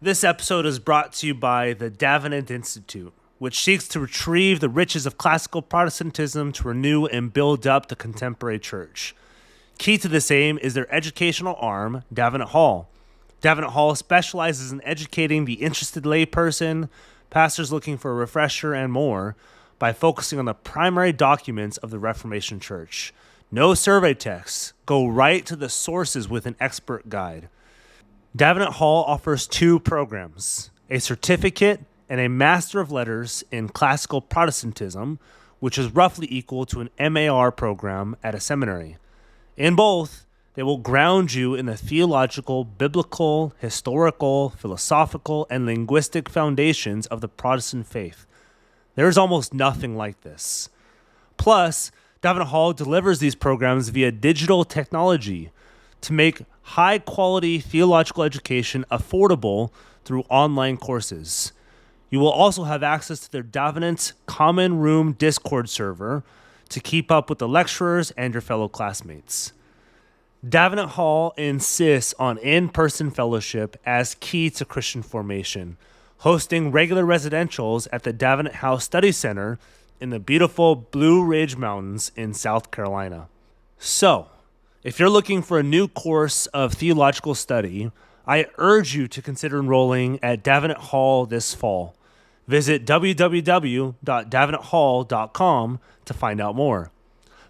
This episode is brought to you by the Davenant Institute, which seeks to retrieve the riches of classical Protestantism to renew and build up the contemporary church. Key to this aim is their educational arm, Davenant Hall. Davenant Hall specializes in educating the interested layperson, pastors looking for a refresher, and more by focusing on the primary documents of the Reformation Church. No survey texts. Go right to the sources with an expert guide. Davenant Hall offers two programs, a certificate and a Master of Letters in Classical Protestantism, which is roughly equal to an MAR program at a seminary. In both, they will ground you in the theological, biblical, historical, philosophical, and linguistic foundations of the Protestant faith. There is almost nothing like this. Plus, Davenant Hall delivers these programs via digital technology to make high-quality theological education affordable through online courses. You will also have access to their Davenant Common Room Discord server to keep up with the lecturers and your fellow classmates. Davenant Hall insists on in-person fellowship as key to Christian formation, hosting regular residentials at the Davenant House Study Center in the beautiful Blue Ridge Mountains in South Carolina. So, if you're looking for a new course of theological study, I urge you to consider enrolling at Davenant Hall this fall. Visit www.davenanthall.com to find out more.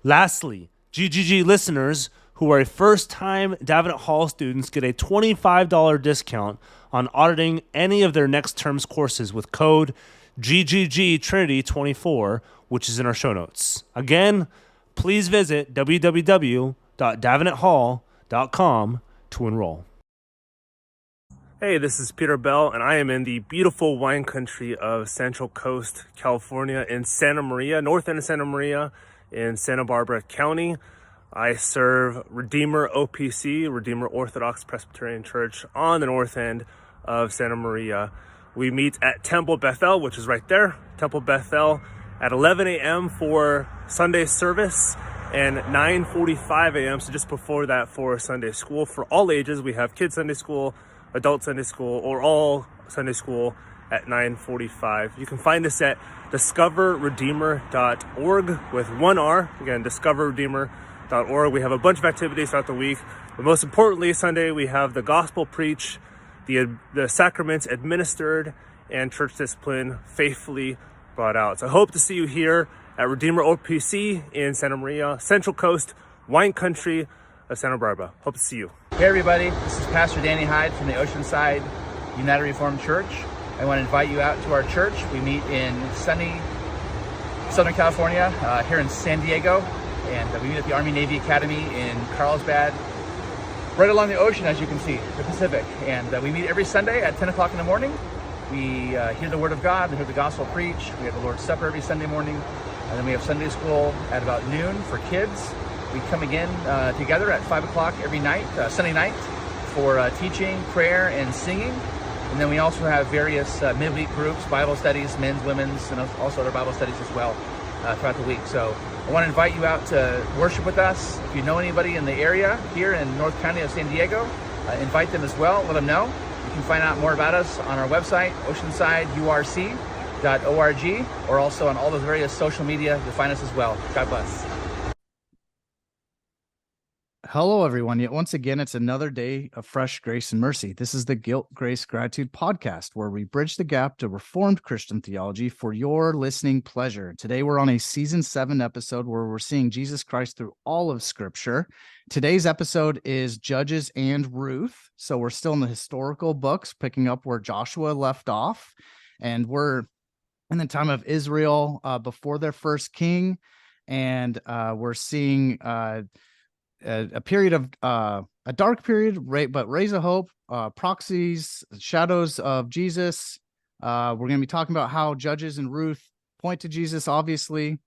Lastly, GGG listeners who are first-time Davenant Hall students get a $25 discount on auditing any of their next term's courses with code GGGTrinity24, which is in our show notes. Again, please visit www.davenanthall.com to enroll. Hey, this is Peter Bell, and I am in the beautiful wine country of Central Coast, California, in Santa Maria, north end of Santa Maria, in Santa Barbara County. I serve Redeemer OPC, Redeemer Orthodox Presbyterian Church, on the north end of Santa Maria. We meet at Temple Bethel, which is right there, Temple Bethel, at 11 a.m. for Sunday service and 9:45 a.m., so just before that, for Sunday school. For all ages, we have kids Sunday school, adult Sunday school, or all Sunday school at 9:45. You can find us at discoverredeemer.org with one R. Again, discoverredeemer.org. We have a bunch of activities throughout the week, but most importantly, Sunday, we have the gospel preached, the sacraments administered, and church discipline faithfully brought out. So I hope to see you here at Redeemer OPC in Santa Maria, Central Coast, wine country of Santa Barbara. Hope to see you. Hey everybody, this is Pastor Danny Hyde from the Oceanside United Reformed Church. I want to invite you out to our church. We meet in sunny Southern California, here in San Diego, and we meet at the Army Navy Academy in Carlsbad, right along the ocean, as you can see, the Pacific. And we meet every Sunday at 10 o'clock in the morning. We hear the Word of God, we hear the gospel preached. We have the Lord's Supper every Sunday morning. And then we have Sunday school at about noon for kids. We come again together at 5 o'clock every night, Sunday night, for teaching, prayer, and singing. And then we also have various midweek groups, Bible studies, men's, women's, and also other Bible studies as well throughout the week. So I want to invite you out to worship with us. If you know anybody in the area here in North County of San Diego, invite them as well. Let them know. You can find out more about us on our website, oceansideurc.org, or also on all those various social media. You'll find us as well. God bless. Hello, everyone. Yet once again, it's another day of fresh grace and mercy. This is the Guilt, Grace, Gratitude podcast, where we bridge the gap to Reformed Christian theology for your listening pleasure. Today, we're on a season 7 episode where we're seeing Jesus Christ through all of Scripture. Today's episode is Judges and Ruth. So we're still in the historical books, picking up where Joshua left off. And we're in the time of Israel before their first king. And we're seeing a period of a dark period, but rays of hope, proxies, shadows of Jesus. We're going to be talking about how Judges and Ruth point to Jesus, obviously.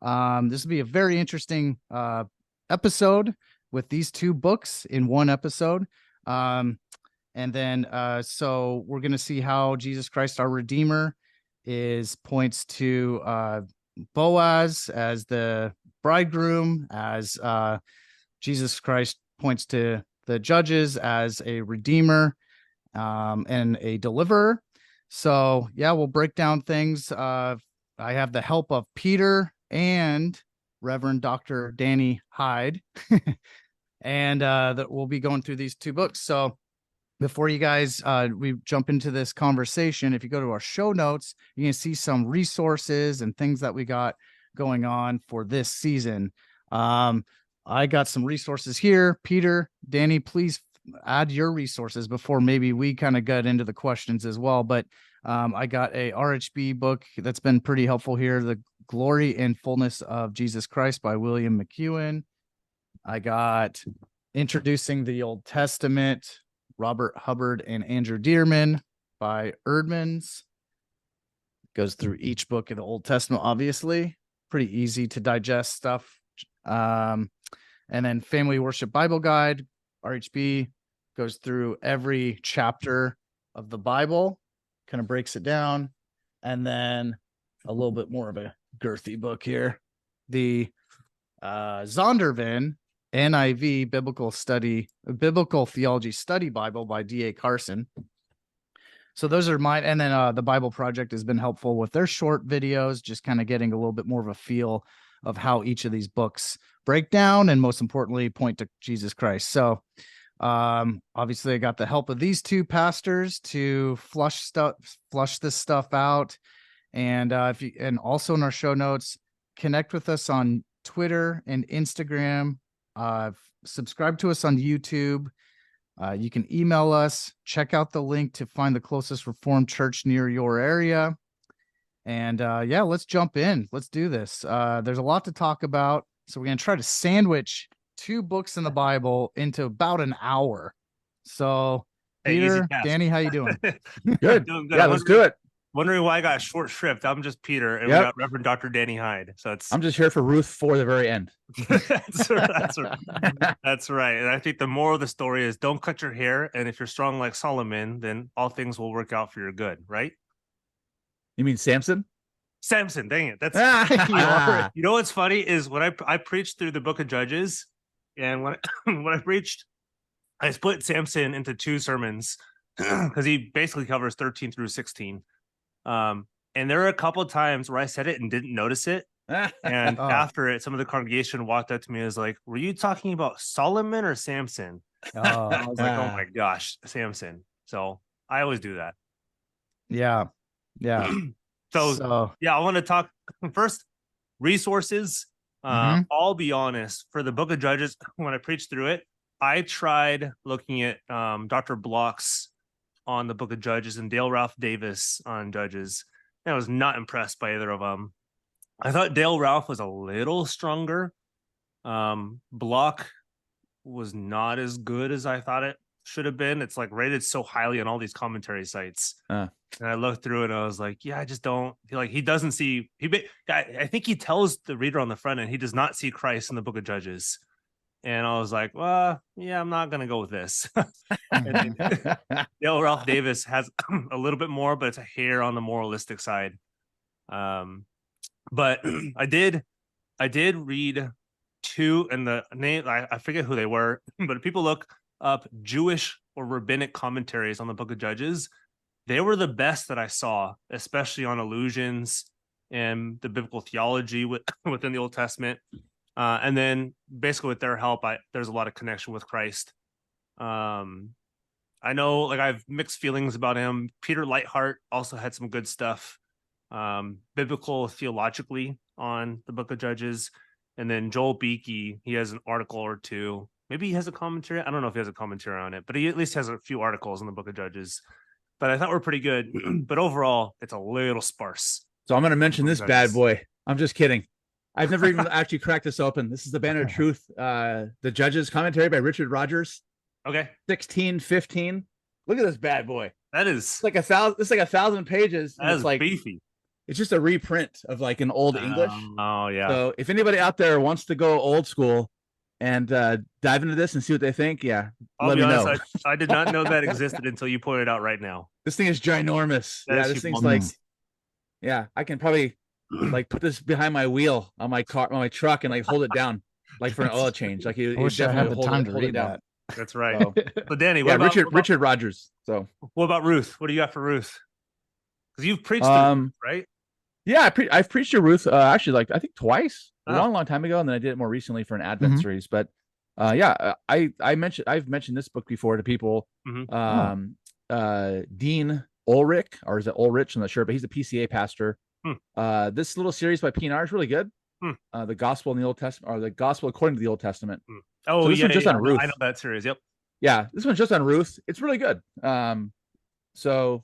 This will be a very interesting episode with these two books in one episode. And then so we're going to see how Jesus Christ, our Redeemer, points to Boaz as the bridegroom, as Jesus Christ points to the judges as a redeemer, and a deliverer. So yeah, we'll break down things. I have the help of Peter and Reverend Dr. Danny Hyde, and that we'll be going through these two books. So before you guys we jump into this conversation, if you go to our show notes, you can see some resources and things that we got going on for this season. I got some resources here. Peter, Danny, please add your resources before maybe we kind of get into the questions as well. But I got a RHB book that's been pretty helpful here, The Glory and Fullness of Jesus Christ by William McEwen. I got Introducing the Old Testament, Robert Hubbard and Andrew Dearman by Erdmans. Goes through each book of the Old Testament, obviously. Pretty easy to digest stuff. And then Family Worship Bible Guide, RHB, goes through every chapter of the Bible, kind of breaks it down. And then a little bit more of a girthy book here. The Zondervan NIV Biblical Theology Study Bible by D.A. Carson. So those are mine. And then the Bible Project has been helpful with their short videos, just kind of getting a little bit more of a feel of how each of these books break down and most importantly point to Jesus Christ. So obviously I got the help of these two pastors to flush this stuff out. And and also in our show notes, connect with us on Twitter and Instagram. Subscribe to us on YouTube. You can email us, check out the link to find the closest Reformed church near your area. And yeah, let's jump in. Let's do this. There's a lot to talk about. So we're going to try to sandwich two books in the Bible into about an hour. So Peter, Danny, how you doing? Good. Doing good. Yeah, let's do it. Wondering why I got short shrift. I'm just Peter, and we got Reverend Dr. Danny Hyde. So I'm just here for Ruth for the very end. that's right. And I think the moral of the story is don't cut your hair. And if you're strong like Solomon, then all things will work out for your good, right? You mean Samson? Samson, dang it. That's you know what's funny is when I preached through the book of Judges, and when when I preached, I split Samson into two sermons because he basically covers 13 through 16. And there are a couple of times where I said it and didn't notice it. And after it, some of the congregation walked up to me and was like, "Were you talking about Solomon or Samson?" I was like, "Oh my gosh, Samson." So I always do that. Yeah. So yeah, I want to talk first resources. I'll be honest, for the book of Judges, when I preached through it, I tried looking at Dr. Block's on the book of Judges and Dale Ralph Davis on Judges. And I was not impressed by either of them. I thought Dale Ralph was a little stronger. Block was not as good as I thought it should have been. It's like rated so highly on all these commentary sites. And I looked through it and I was like, yeah, I just don't feel like he doesn't see. I think he tells the reader on the front end he does not see Christ in the book of Judges. And I was like, well, yeah, I'm not going to go with this. Dale Ralph Davis has a little bit more, but it's a hair on the moralistic side. But I did read two, and the name, I forget who they were, but if people look up Jewish or rabbinic commentaries on the book of Judges, they were the best that I saw, especially on allusions and the biblical theology within the Old Testament. And then basically with their help, there's a lot of connection with Christ. I know, like, I have mixed feelings about him. Peter Lightheart also had some good stuff, biblical theologically on the book of Judges. And then Joel Beakey, he has an article or two. Maybe he has a commentary. I don't know if he has a commentary on it, but he at least has a few articles in the book of Judges. But I thought we're pretty good. But overall, it's a little sparse. So I'm going to mention this bad boy. I'm just kidding. I've never even actually cracked this open. This is the Banner of Truth, the Judges commentary by Richard Rogers. Okay. 1615. Look at this bad boy. That is it's like 1,000 pages. That is like beefy. It's just a reprint of like an old English. Oh yeah. So if anybody out there wants to go old school and dive into this and see what they think, I'll be honest, I did not know that existed until you pointed out right now. This thing is ginormous. This thing's like, I can probably like put this behind my wheel on my car, on my truck, and like hold it down, like for an oil change. Like I wish I had the time to read that. That's right. So, But Danny, yeah, Richard Rogers. So what about Ruth? What do you got for Ruth? Because you've preached through Ruth, right? yeah, I've preached to Ruth actually like I think twice a Oh. long time ago, and then I did it more recently for an Advent Mhm. series. But I've mentioned this book before to people. Mm-hmm. Dean Ulrich, or is it Ulrich? I'm not sure, but he's a PCA pastor. This little series by P&R is really good. The Gospel in the Old Testament, or the Gospel according to the Old Testament. Oh, so this one's just on Ruth. I know that series. Yep. Yeah, this one's just on Ruth. It's really good. So,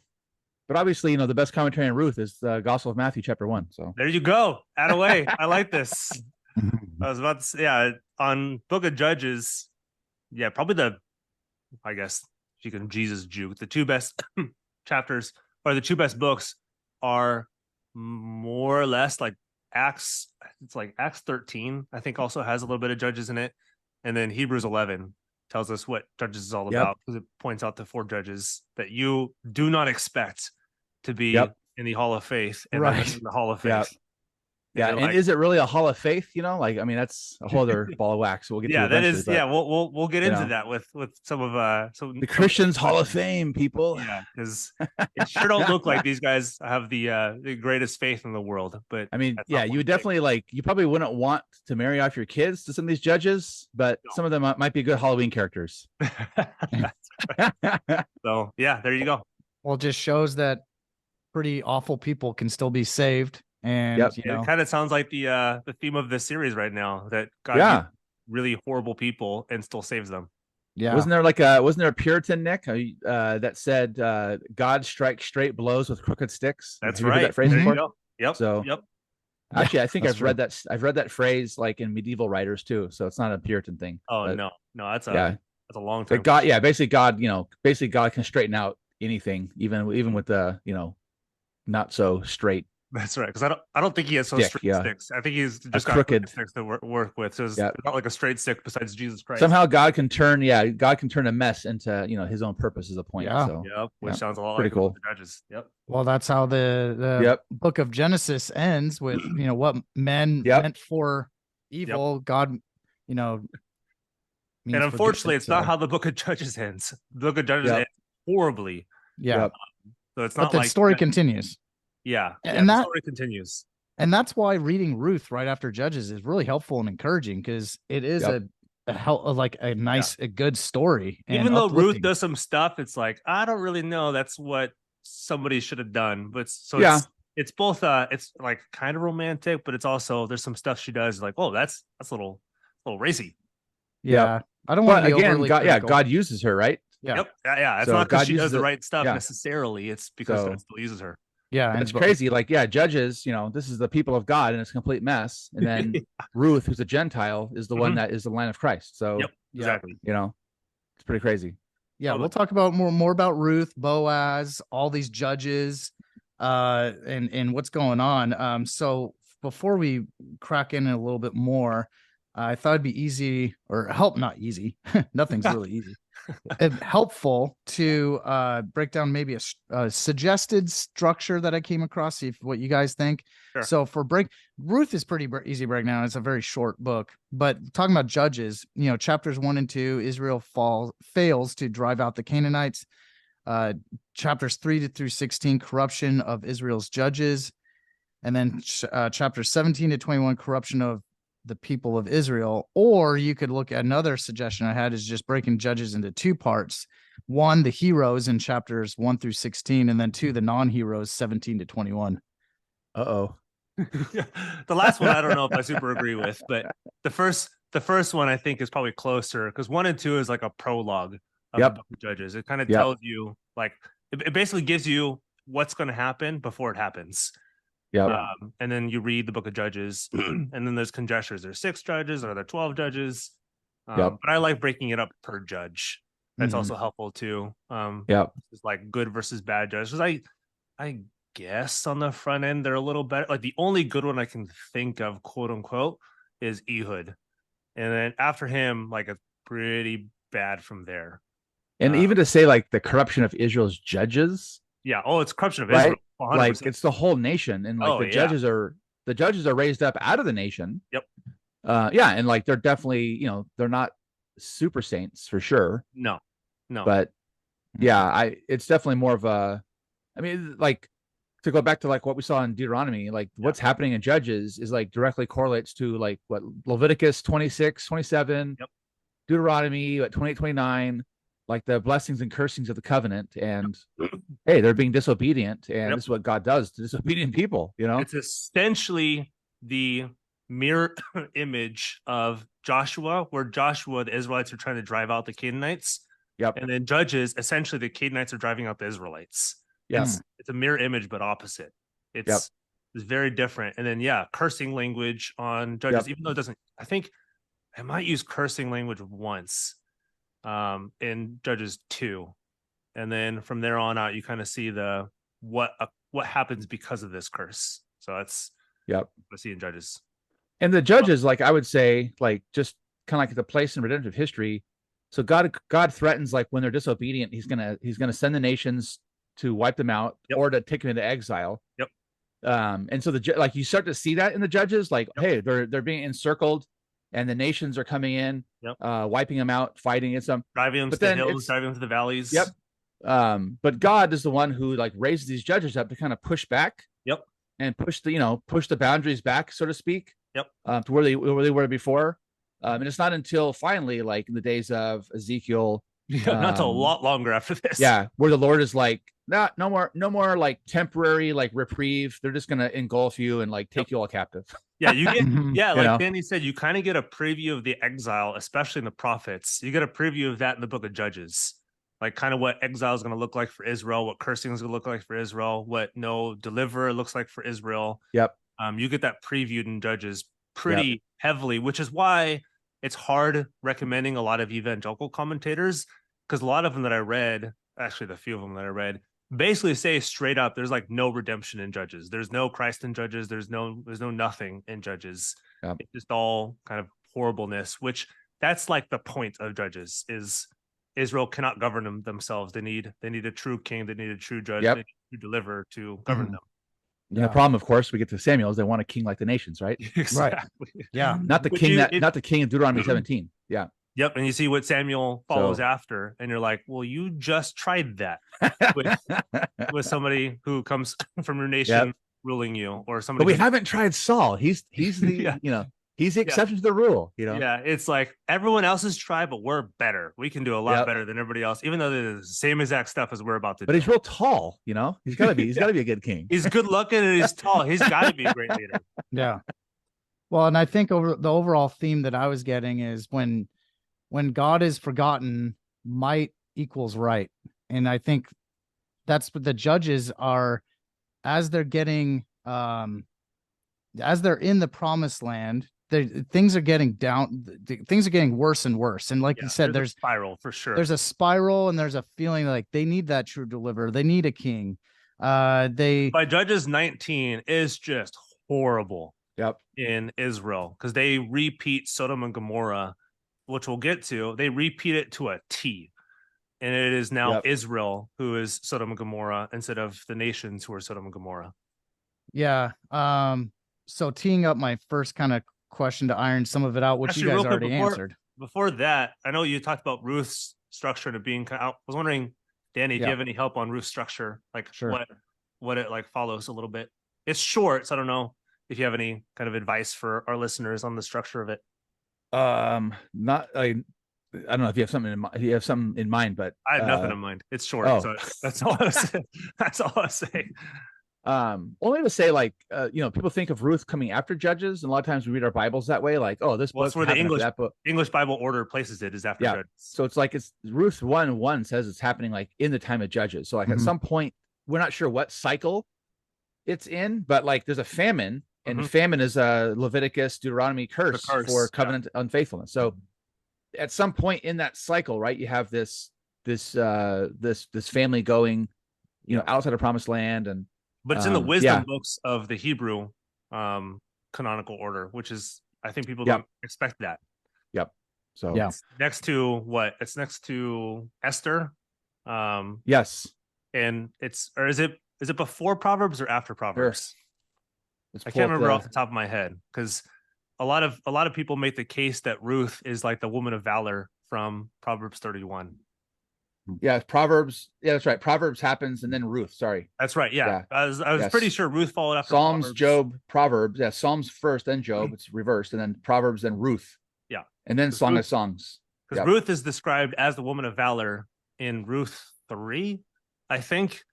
but obviously, the best commentary on Ruth is the Gospel of Matthew, chapter 1. So there you go. Add away. I like this. I was about to say, on Book of Judges, probably I guess if you can Jesus juke, the two best chapters or the two best books are more or less like Acts. It's like Acts 13, I think, also has a little bit of Judges in it. And then Hebrews 11 tells us what Judges is all about, because it points out the 4 judges that you do not expect to be in the Hall of Faith and in the Hall of Faith. Yeah, and is it really a Hall of Faith? Like, I mean, that's a whole other ball of wax. We'll get to that is. But, we'll get into that with some of the Christians Hall of Fame people. Yeah, because it sure don't look like these guys have the greatest faith in the world. But I mean, you would definitely you probably wouldn't want to marry off your kids to some of these judges, but some of them might be good Halloween characters. So there you go. Well, it just shows that pretty awful people can still be saved. And it kind of sounds like the theme of this series right now, that God really horrible people and still saves them. Yeah. Wasn't there a Puritan, Nick, that said God strikes straight blows with crooked sticks? That's right. Heard that phrase before? Yep. So actually, I think I've read that phrase like in medieval writers too. So it's not a Puritan thing. Oh, no, that's a long time. God, basically God can straighten out anything, even with the not so straight. That's right, because I don't think he has straight sticks. I think he's just got crooked sticks to work with. So it's not like a straight stick besides Jesus Christ. Somehow God can turn a mess into his own purpose as a point. Yeah. So, which sounds a lot pretty like cool. The Judges. Yep. Well, that's how the book of Genesis ends with what men meant for evil. God, and unfortunately, it's not how the book of Judges ends. The book of Judges ends horribly. Yeah. So it's not but the story continues. Yeah, and the story continues. And that's why reading Ruth right after Judges is really helpful and encouraging, because it is a good story. And even though Ruth does some stuff, it's like, I don't really know that's what somebody should have done. But it's both it's like kind of romantic, but it's also there's some stuff she does like, oh, that's a little racy. Yeah. I don't want to be overly critical. God uses her, right? Yeah. It's not because she does the right stuff necessarily. It's because God still uses her. Yeah, and it's crazy. Like, Judges, this is the people of God, and it's a complete mess. And then Ruth, who's a Gentile, is the one that is the line of Christ. So, exactly. It's pretty crazy. Yeah, we'll talk about more about Ruth, Boaz, all these judges, and what's going on. So before we crack in a little bit more, I thought it'd be easy, or not easy. Nothing's really easy. Helpful to break down maybe a suggested structure that I came across, see what you guys think. Sure. So Ruth is pretty easy breakdown. It's a very short book, but talking about Judges, chapters 1 and 2, Israel fails to drive out the Canaanites. Chapters 3 through 16, corruption of Israel's judges, and then chapters 17 to 21, corruption of the people of Israel. Or you could look at another suggestion I had, is just breaking Judges into 2 parts. 1, the heroes in chapters 1 through 16, and then 2, the non-heroes 17 to 21. The last one I don't know if I super agree with, but the first one I think is probably closer, because 1 and 2 is like a prologue of the book of Judges. It kind of tells you, like, it basically gives you what's going to happen before it happens. And then you read the book of Judges, and then there's conjectures. There's 6 judges, or there 12 judges. But I like breaking it up per judge. That's also helpful too. It's like good versus bad judges. I guess on the front end they're a little better. Like the only good one I can think of, quote unquote, is Ehud, and then after him, like, it's pretty bad from there. And even to say like the corruption of Israel's judges. It's corruption of Israel. 100%. Like it's the whole nation, and like judges are raised up out of the nation. And like they're definitely, they're not super saints for sure, No, no. but yeah, it's definitely more of a, I mean, like, to go back to like what we saw in Deuteronomy, like what's happening in Judges is like directly correlates to like what Leviticus 26, 27, Yep. Deuteronomy at 28, 29, like the blessings and cursings of the covenant. And hey, they're being disobedient, and this is what God does to disobedient people, you know? It's essentially the mirror image of Joshua, where Joshua, the Israelites are trying to drive out the Canaanites. Yep. And then Judges, essentially the Canaanites are driving out the Israelites. Yes. It's a mirror image, but opposite. It's very different. And then, cursing language on Judges, even though it doesn't, I think I might use cursing language once in Judges 2. And then from there on out, you kind of see the what happens because of this curse. So that's what I see in Judges. And the Judges, like I would say, like just kind of like the place in redemptive history. So God threatens, like when they're disobedient, he's gonna send the nations to wipe them out or to take them into exile. And so like you start to see that in the Judges, like, hey, they're being encircled, and the nations are coming in, wiping them out, fighting against them, driving them to the hills, driving them to the valleys. But God is the one who like raises these judges up to kind of push back. And push the boundaries back, so to speak. To where they were before. And it's not until finally, like in the days of Ezekiel, not until a lot longer after this. Where the Lord is like, no more like temporary like reprieve. They're just gonna engulf you and like take you all captive. You get like Danny said, you kind of get a preview of the exile, especially in the prophets. You get a preview of that in the book of Judges, like kind of what exile is going to look like for Israel, what cursing is going to look like for Israel, what no deliverer looks like for Israel. You get that previewed in Judges pretty heavily, which is why it's hard recommending a lot of evangelical commentators, because a lot of them that I read, actually the few of them that I read, basically say straight up, there's like no redemption in Judges. There's no Christ in Judges. There's no nothing in Judges. It's just all kind of horribleness, which that's like the point of Judges is Israel cannot govern themselves. They need a true king. They need a true judge. They need to deliver to govern them. And the problem, of course, we get to Samuel is they want a king like the nations, right? Exactly. Not the not the king of Deuteronomy 17. And you see what Samuel follows after, and you're like, well, you just tried that with somebody who comes from your nation ruling you, or somebody. But we haven't tried Saul. He's the he's the exception to the rule. It's like everyone else's tried, but we're better. We can do a lot better than everybody else, even though they're the same exact stuff as we're about to do. But he's real tall. He's got to be. He's got to be a good king. He's good looking and he's tall. He's got to be a great leader. Well, and I think the overall theme that I was getting is when God is forgotten, might equals right. And I think that's what the Judges are, as they're getting, as they're in the promised land, things are getting things are getting worse and worse. And like you said, there's a spiral for sure. There's a spiral, and there's a feeling like they need that true deliverer. They need a king. By Judges 19 is just horrible. In Israel, because they repeat Sodom and Gomorrah, which we'll get to. They repeat it to a T, and it is now Israel who is Sodom and Gomorrah instead of the nations who are Sodom and Gomorrah. So teeing up my first kind of question to iron some of it out, which you guys already answered. Before that, I know you talked about Ruth's structure to being. I was wondering, Danny, do you have any help on Ruth's structure? Like what it like follows a little bit. It's short, so I don't know if you have any kind of advice for our listeners on the structure of it. I don't know if you have something in mind. If you have something in mind, but I have nothing in mind. It's short, so that's all I say. That's all I say. Only to say, like, people think of Ruth coming after Judges, and a lot of times we read our Bibles that way. Like, this book. That's where the English Bible order places it is after Judges. So it's like Ruth 1:1 says it's happening like in the time of Judges. So like at some point, we're not sure what cycle it's in, but like there's a famine. And famine is a Leviticus, Deuteronomy curse for covenant unfaithfulness. So at some point in that cycle, right, you have this family going, outside of promised land, but it's in the wisdom books of the Hebrew canonical order, which is, I think people don't expect that. So it's next to what? It's next to Esther. Yes. And is it before Proverbs or after Proverbs? I can't remember off the top of my head, because a lot of people make the case that Ruth is like the woman of valor from Proverbs 31. Yeah, Proverbs. Yeah, that's right. Proverbs happens, and then Ruth. Sorry. That's right. Yeah. Yeah. I was Yes. pretty sure Ruth followed after Psalms, Proverbs. Job, Proverbs. Yeah, Psalms first, then Job. It's reversed, and then Proverbs, then Ruth. Yeah. And then Song Ruth, of Songs. because Yep. Ruth is described as the woman of valor in Ruth 3, I think,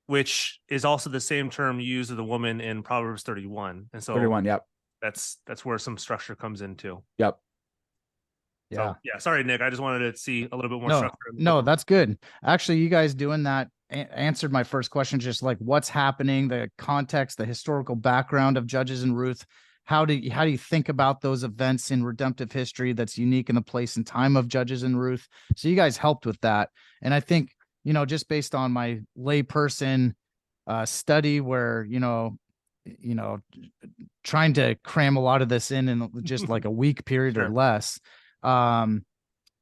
which is also the same term used of the woman in Proverbs 31. And so 31. Yep. that's where some structure comes into. Yep. Yeah. So, yeah. Sorry, Nick. I just wanted to see a little bit more No, structure. no, that's good. Actually, you guys doing that answered my first question, just like what's happening, the context, the historical background of Judges and Ruth. How do you think about those events in redemptive history that's unique in the place and time of Judges and Ruth? So you guys helped with that. And I think, just based on my layperson study where, trying to cram a lot of this in just like a week period or less. And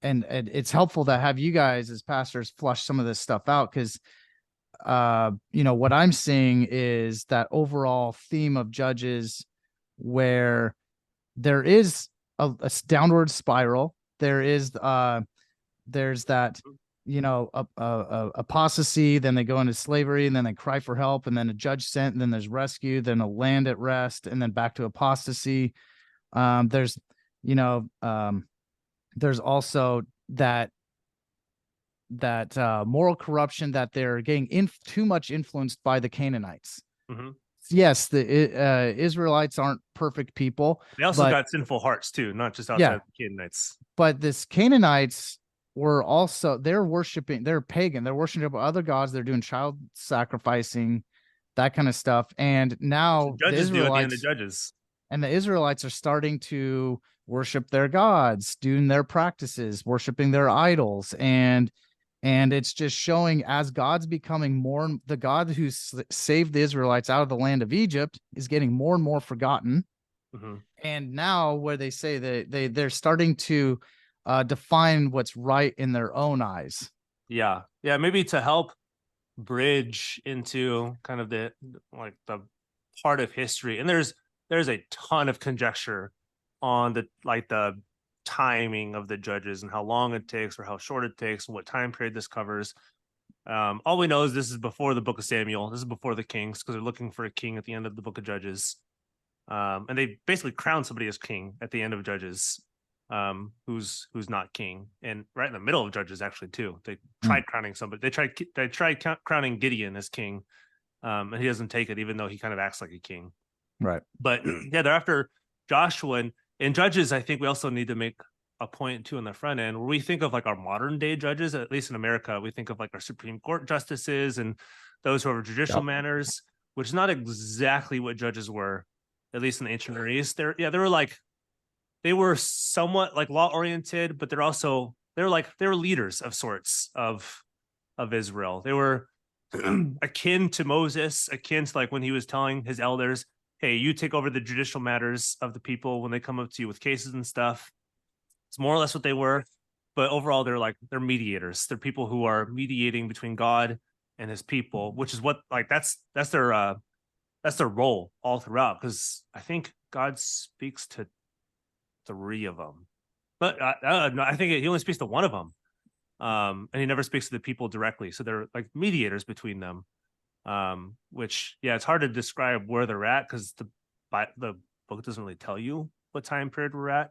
it's helpful to have you guys as pastors flush some of this stuff out, because what I'm seeing is that overall theme of Judges where there is a downward spiral. There's that apostasy, then they go into slavery, and then they cry for help, and then a judge sent, and then there's rescue, then a land at rest, and then back to apostasy. There's also that moral corruption, that they're getting too much influenced by the Canaanites. Mm-hmm. Yes, the Israelites aren't perfect people. They also got sinful hearts too, not just outside of the Canaanites. But this Canaanites were also, they're pagan. They're worshiping other gods. They're doing child sacrificing, that kind of stuff. And now the Judges do at the end of Judges. And the Israelites are starting to worship their gods, doing their practices, worshiping their idols. And it's just showing, as God's becoming more, the God who saved the Israelites out of the land of Egypt is getting more and more forgotten. Mm-hmm. And now where they say that they're starting to define what's right in their own eyes. Yeah. Yeah. Maybe to help bridge into kind of the part of history. And there's a ton of conjecture on the timing of the Judges and how long it takes or how short it takes and what time period this covers. All we know is this is before the book of Samuel. This is before the kings, because they're looking for a king at the end of the book of Judges. And they basically crown somebody as king at the end of Judges, who's not king. And right in the middle of Judges, actually, too. They tried crowning somebody. They tried crowning Gideon as king, and he doesn't take it, even though he kind of acts like a king. Right. But yeah, they're after Joshua. And in Judges, I think we also need to make a point too on the front end, where we think of our modern day judges, at least in America, we think of our Supreme Court justices and those who have judicial manners, which is not exactly what judges were, at least in the ancient Near East. They were somewhat law oriented, but they were leaders of sorts of Israel. They were akin to Moses, akin to when he was telling his elders, hey, you take over the judicial matters of the people when they come up to you with cases and stuff. It's more or less what they were. But overall, they're mediators. They're people who are mediating between God and his people, which is what that's their role all throughout. Because I think God speaks to 3 of them, but no, I think he only speaks to one of them. And he never speaks to the people directly. So they're mediators between them. Which it's hard to describe where they're at, because the book doesn't really tell you what time period we're at.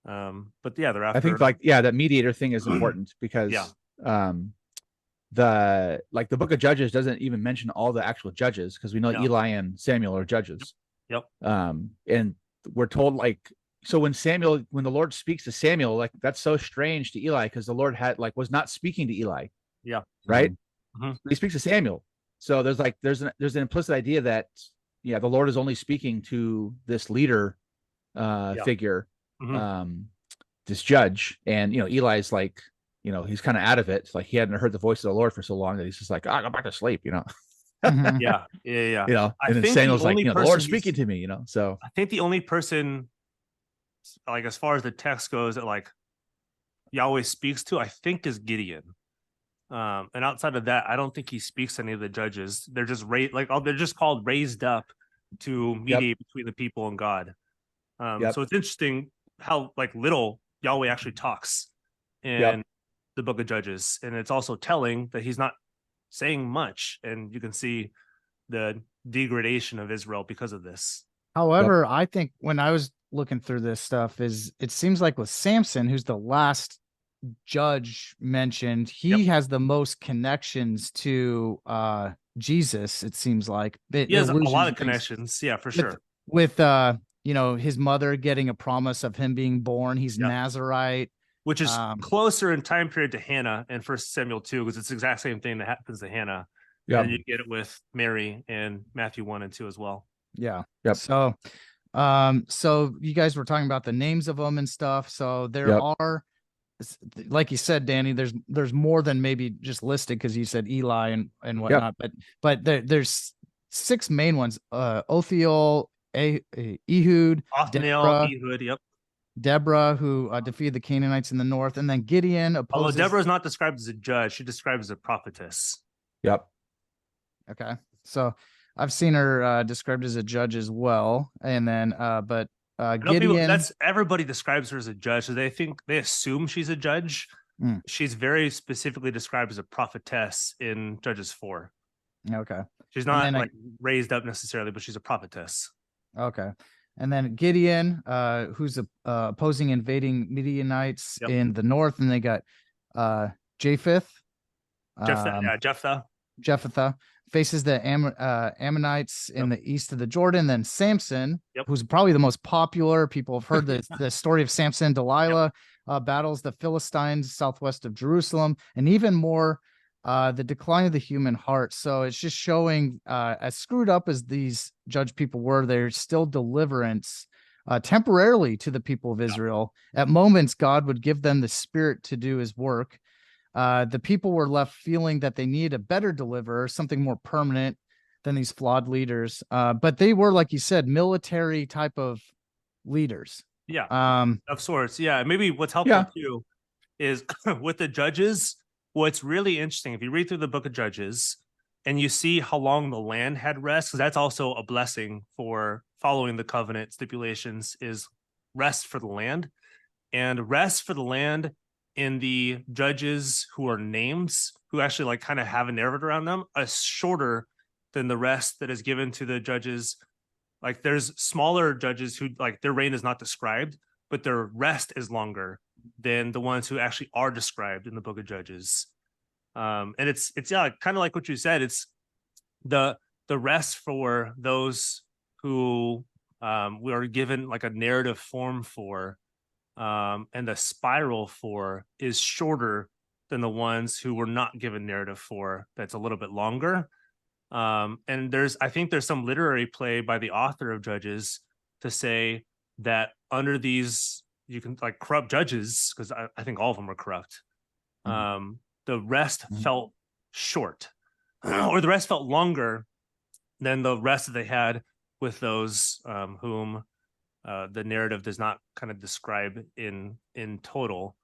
But they're after. I think that mediator thing is important, because the book of Judges doesn't even mention all the actual judges, because we know Eli and Samuel are judges. Yep. And we're told so when the Lord speaks to Samuel, that's so strange to Eli, because the Lord was not speaking to Eli. Yeah. Right. Mm-hmm. He speaks to Samuel. So there's an implicit idea that the Lord is only speaking to this leader figure, this judge, and Eli's he's kind of out of it. It's he hadn't heard the voice of the Lord for so long that he's just go back to sleep, Mm-hmm. Yeah. And then Samuel's the Lord's speaking to me, So I think the only person, as far as the text goes, that Yahweh speaks to, I think, is Gideon. And outside of that, I don't think he speaks to any of the judges. They're just they're just called raised up to mediate between the people and God. So it's interesting how little Yahweh actually talks in the book of Judges. And it's also telling that he's not saying much. And you can see the degradation of Israel because of this. However, I think when I was looking through this stuff, it seems like with Samson, who's the last judge mentioned, he has the most connections to Jesus. It seems like he has a lot of connections. Yeah, for sure. With his mother getting a promise of him being born. He's Nazarite, which is closer in time period to Hannah and 1 Samuel 2, because it's the exact same thing that happens to Hannah. Yeah, and you get it with Mary and Matthew 1 and 2 as well. Yeah. Yep. So you guys were talking about the names of them and stuff. So there are, like you said, Danny, there's more than maybe just listed, because you said Eli and whatnot, but there's 6 main ones: Othiel, Ehud, Deborah, who defeated the Canaanites in the north, and then Gideon opposes. Although Deborah is not described as a judge, she described as a prophetess. Yep. Okay, so I've seen her described as a judge as well, and then Gideon. That's everybody describes her as a judge, so they assume she's a judge. She's very specifically described as a prophetess in Judges 4. Okay, she's not raised up necessarily, but she's a prophetess. Okay, and then Gideon, who's opposing invading Midianites in the north, and they got Jephthah. Jephthah faces the Ammonites in the east of the Jordan. Then Samson, who's probably the most popular. People have heard the story of Samson and Delilah, battles the Philistines southwest of Jerusalem, and even more, the decline of the human heart. So it's just showing, as screwed up as these judge people were, there's still deliverance temporarily to the people of Israel. At moments, God would give them the spirit to do his work. The people were left feeling that they needed a better deliverer, something more permanent than these flawed leaders. But they were, like you said, military type of leaders. Yeah, of sorts. Yeah, maybe what's helpful too is with the judges, what's really interesting, if you read through the book of Judges and you see how long the land had rest, because that's also a blessing for following the covenant stipulations, is rest for the land. And rest for the land in the judges who are names, who actually kind of have a narrative around them, is shorter than the rest that is given to the judges. Like there's smaller judges who their reign is not described, but their rest is longer than the ones who actually are described in the book of Judges. And it's kind of like what you said. It's the rest for those who we are given a narrative form for, and the spiral for is shorter than the ones who were not given narrative for. That's a little bit longer. And I think there's some literary play by the author of Judges to say that under these, you can corrupt judges, because I think all of them were corrupt. The rest felt short, or the rest felt longer than the rest that they had with those whom the narrative does not kind of describe in total.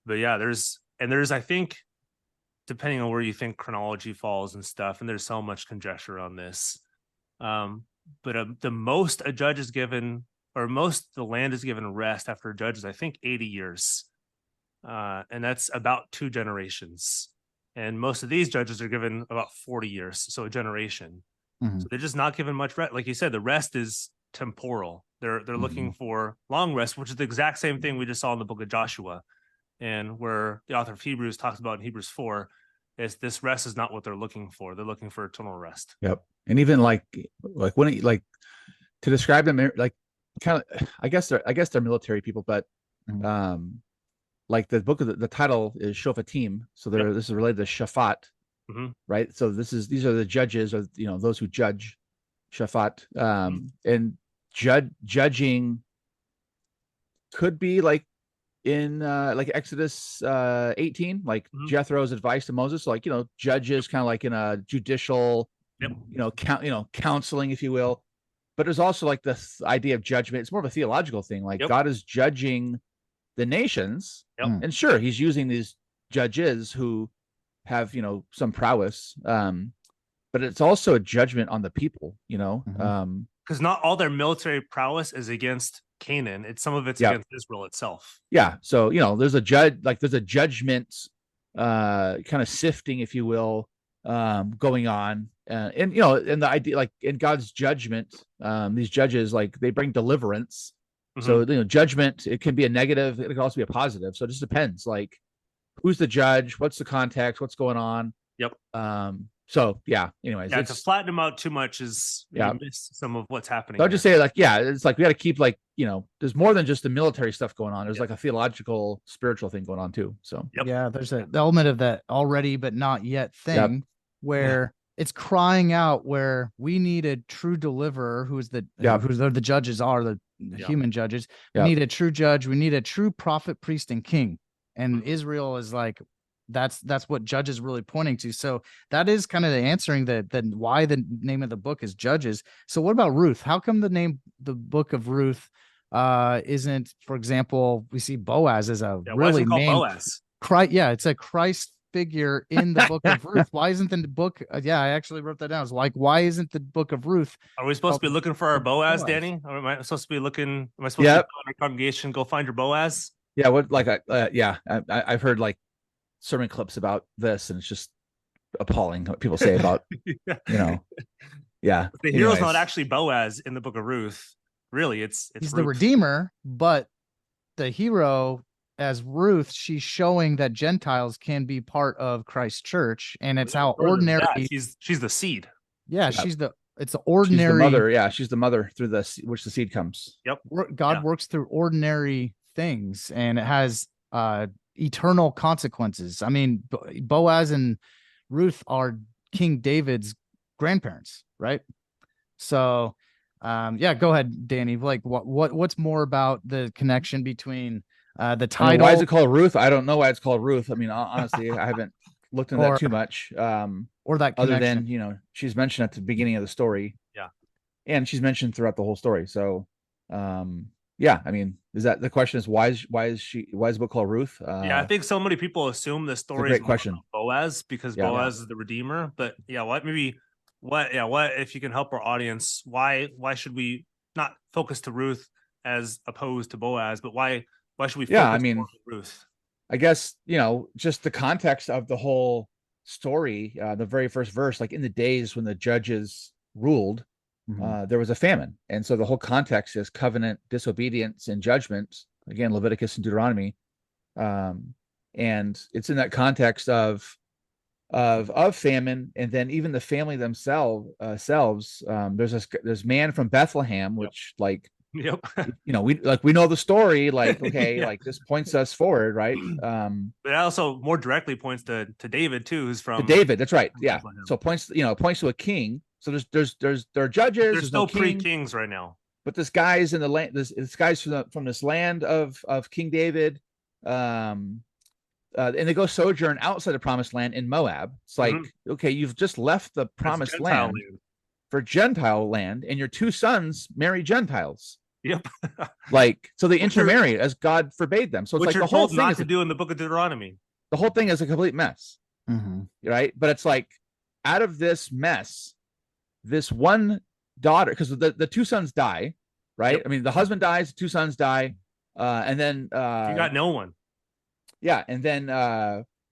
But yeah, there's I think, depending on where you think chronology falls and stuff, and there's so much conjecture on this, but the most a judge is given, or most the land is given rest after a judge, is I think 80 years, and that's about 2 generations. And most of these judges are given about 40 years, so a generation. So they're just not given much rest. Like you said, the rest is temporal. They're looking for long rest, which is the exact same thing we just saw in the book of Joshua, and where the author of Hebrews talks about in Hebrews 4, is this rest is not what they're looking for. They're looking for eternal rest. Yep. And even when to describe them, kind of, I guess they're military people, but the book of the title is Shophatim, so this is related to Shaphat, right? So these are the judges, or those who judge, Shaphat, and judging could be in Exodus 18, Jethro's advice to Moses, judges kind of in a judicial, counseling, if you will. But there's also this idea of judgment. It's more of a theological thing. God is judging the nations, and sure, he's using these judges who have some prowess, but it's also a judgment on the people. because not all their military prowess is against Canaan. Some of it's against Israel itself. Yeah. So, there's a judgment, kind of sifting, if you will, going on. And the idea, like in God's judgment, these judges, like they bring deliverance. Mm-hmm. So, judgment, it can be a negative. It can also be a positive. So it just depends. Like, who's the judge? What's the context? What's going on? Yep. So yeah, anyways, to flatten them out too much is miss some of what's happening. So I'll just say, like, it's like we got to keep, like, there's more than just the military stuff going on. There's like a theological, spiritual thing going on too. So there's an element of that already but not yet thing where it's crying out, where we need a true deliverer who's the judges are the human judges. We need a true judge. We need a true prophet, priest, and king. And Israel is like, that's what Judges is really pointing to. So that is kind of the answering the why the name of the book is Judges. So what about Ruth? How come the book of Ruth isn't, for example, we see Boaz as a really named Boaz? It's a Christ figure in the book of Ruth. Why isn't the book? I actually wrote that down. It's like, why isn't the book of Ruth? Are we supposed to be looking for our Boaz, Danny? Or am I supposed to be looking? Am I supposed to be in our congregation? Go find your Boaz. Yeah. I've heard like sermon clips about this, and it's just appalling what people say about the hero's not actually Boaz in the book of Ruth. Really, he's Ruth. The redeemer, but the hero as Ruth, she's showing that Gentiles can be part of Christ's church, and it's how ordinary she's the seed. It's the ordinary she's the mother. She's the mother through which the seed comes. God works through ordinary things, and it has eternal consequences. I mean, Boaz and Ruth are King David's grandparents, right? So go ahead, Danny. Like, what's more about the connection between the title? Why is it called Ruth? I don't know why it's called Ruth. I mean, honestly, I haven't looked into that too much. Or that other than she's mentioned at the beginning of the story. Yeah, and she's mentioned throughout the whole story. So I mean, is that the question? Is why is the book called Ruth? I think so many people assume the story is question. Boaz because Boaz is the redeemer. But what if you can help our audience? Why should we not focus to Ruth as opposed to Boaz? But why should we focus on Ruth? I guess just the context of the whole story. The very first verse, like in the days when the judges ruled. There was a famine. And so the whole context is covenant disobedience and judgment, again, Leviticus and Deuteronomy. And it's in that context of famine. And then even the family themselves, there's man from Bethlehem, which we know the story, like, okay, like this points us forward. Right. But it also more directly points to David too, who's from David. That's right. Yeah. Bethlehem. So points to a king. So there are judges. There's no pre-kings right now. But this guy's in the land. This guy's from this land of King David, and they go sojourn outside the promised land in Moab. It's like, okay, you've just left the promised land for Gentile land, and your two sons marry Gentiles. Yep. So they intermarry as God forbade them. So it's like the whole thing not to do in the book of Deuteronomy. The whole thing is a complete mess, right? But it's like, out of this mess, this one daughter, because the two sons die, right? Yep. I mean, the husband dies, the two sons die, and then you got no one. Yeah, and then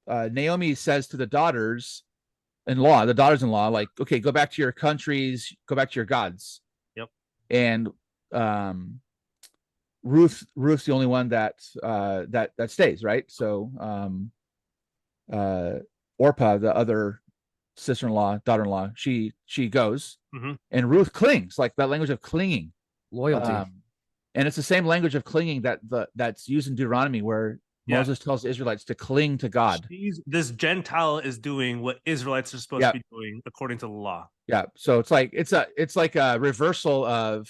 Naomi says to the daughters-in-law, like, okay, go back to your countries, go back to your gods. Yep. And Ruth's the only one that stays, right? So Orpah, the other sister-in-law, daughter-in-law, she goes, and Ruth clings, like that language of clinging, loyalty, and it's the same language of clinging that's used in Deuteronomy, where Moses tells the Israelites to cling to God. This Gentile is doing what Israelites are supposed to be doing according to the law. Yeah, so it's like a reversal of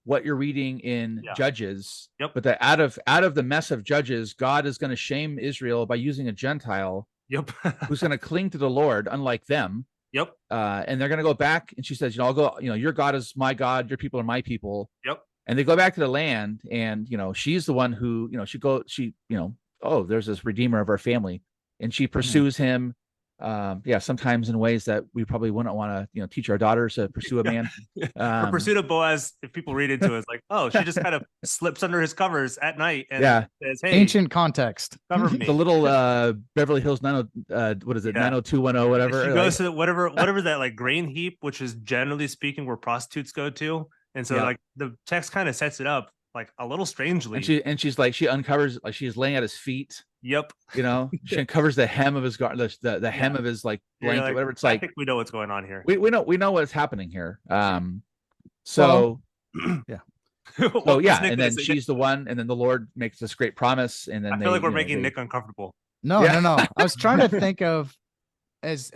what you're reading in Judges. Yep. But that out of the mess of Judges, God is going to shame Israel by using a Gentile. Yep. Who's going to cling to the Lord, unlike them. Yep. And they're going to go back, and she says, I'll go, your God is my God, your people are my people. Yep. And they go back to the land, and she's the one who, there's this redeemer of our family, and she pursues him, Yeah, sometimes in ways that we probably wouldn't want to, teach our daughters to pursue a man. Her pursuit of Boaz, if people read into it, it's like, oh, she just kind of slips under his covers at night and says, hey, ancient context. cover me. The little Beverly Hills 90, what is it, 90210, whatever. She goes to whatever that like grain heap, which is generally speaking where prostitutes go to. And so like the text kind of sets it up like a little strangely. And she's like, she uncovers, like she's laying at his feet. Yep. She uncovers the hem of his garment, the hem of his like blanket, like, whatever. It's I like, think we know what's going on here. We know what's happening here. So yeah. So yeah, and then she's the one, and then the Lord makes this great promise, and then I feel like we're making Nick uncomfortable. No. I was trying to think of as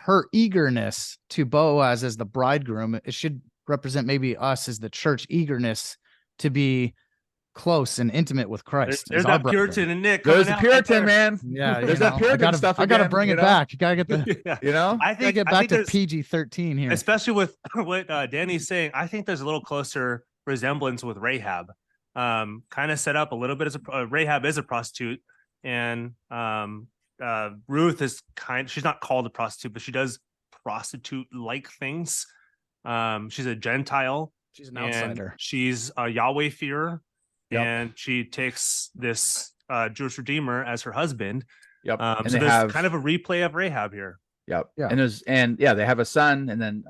her eagerness to Boaz as the bridegroom. It should represent maybe us as the church eagerness to be close and intimate with Christ. There's that Puritan in Nick. There's a Puritan, man. Yeah, there's that Puritan stuff. I gotta bring it back. You gotta get the. I think get back to PG-13 here, especially with what Danny's saying. I think there's a little closer resemblance with Rahab. Kind of set up a little bit as Rahab is a prostitute, and Ruth is she's not called a prostitute, but she does prostitute-like things. She's a Gentile. She's an outsider. She's a Yahweh fearer. And she takes this Jewish redeemer as her husband. Yep. And so there's kind of a replay of Rahab here. Yep. Yeah. And they have a son, and then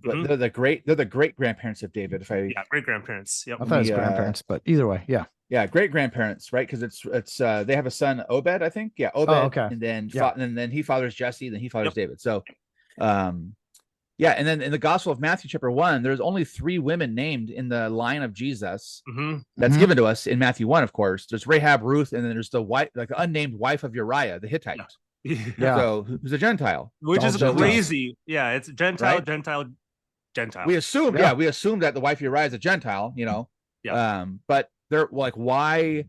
they're the great grandparents of David. Great grandparents. Yep. I thought it was grandparents, but either way, yeah. Yeah, great grandparents, right? Because it's they have a son, Obed, I think. Yeah, Obed. Oh, okay. And then he fathers Jesse, then he fathers David. So yeah, and then in the Gospel of Matthew, chapter 1, there's only 3 women named in the line of Jesus. That's given to us in Matthew 1, of course. There's Rahab, Ruth, and then there's the wife, like the unnamed wife of Uriah, the Hittite. Yeah. So who's a Gentile, which is crazy. Yeah, it's Gentile, right? Gentile. We assume, we assume that the wife of Uriah is a Gentile. But they're like, why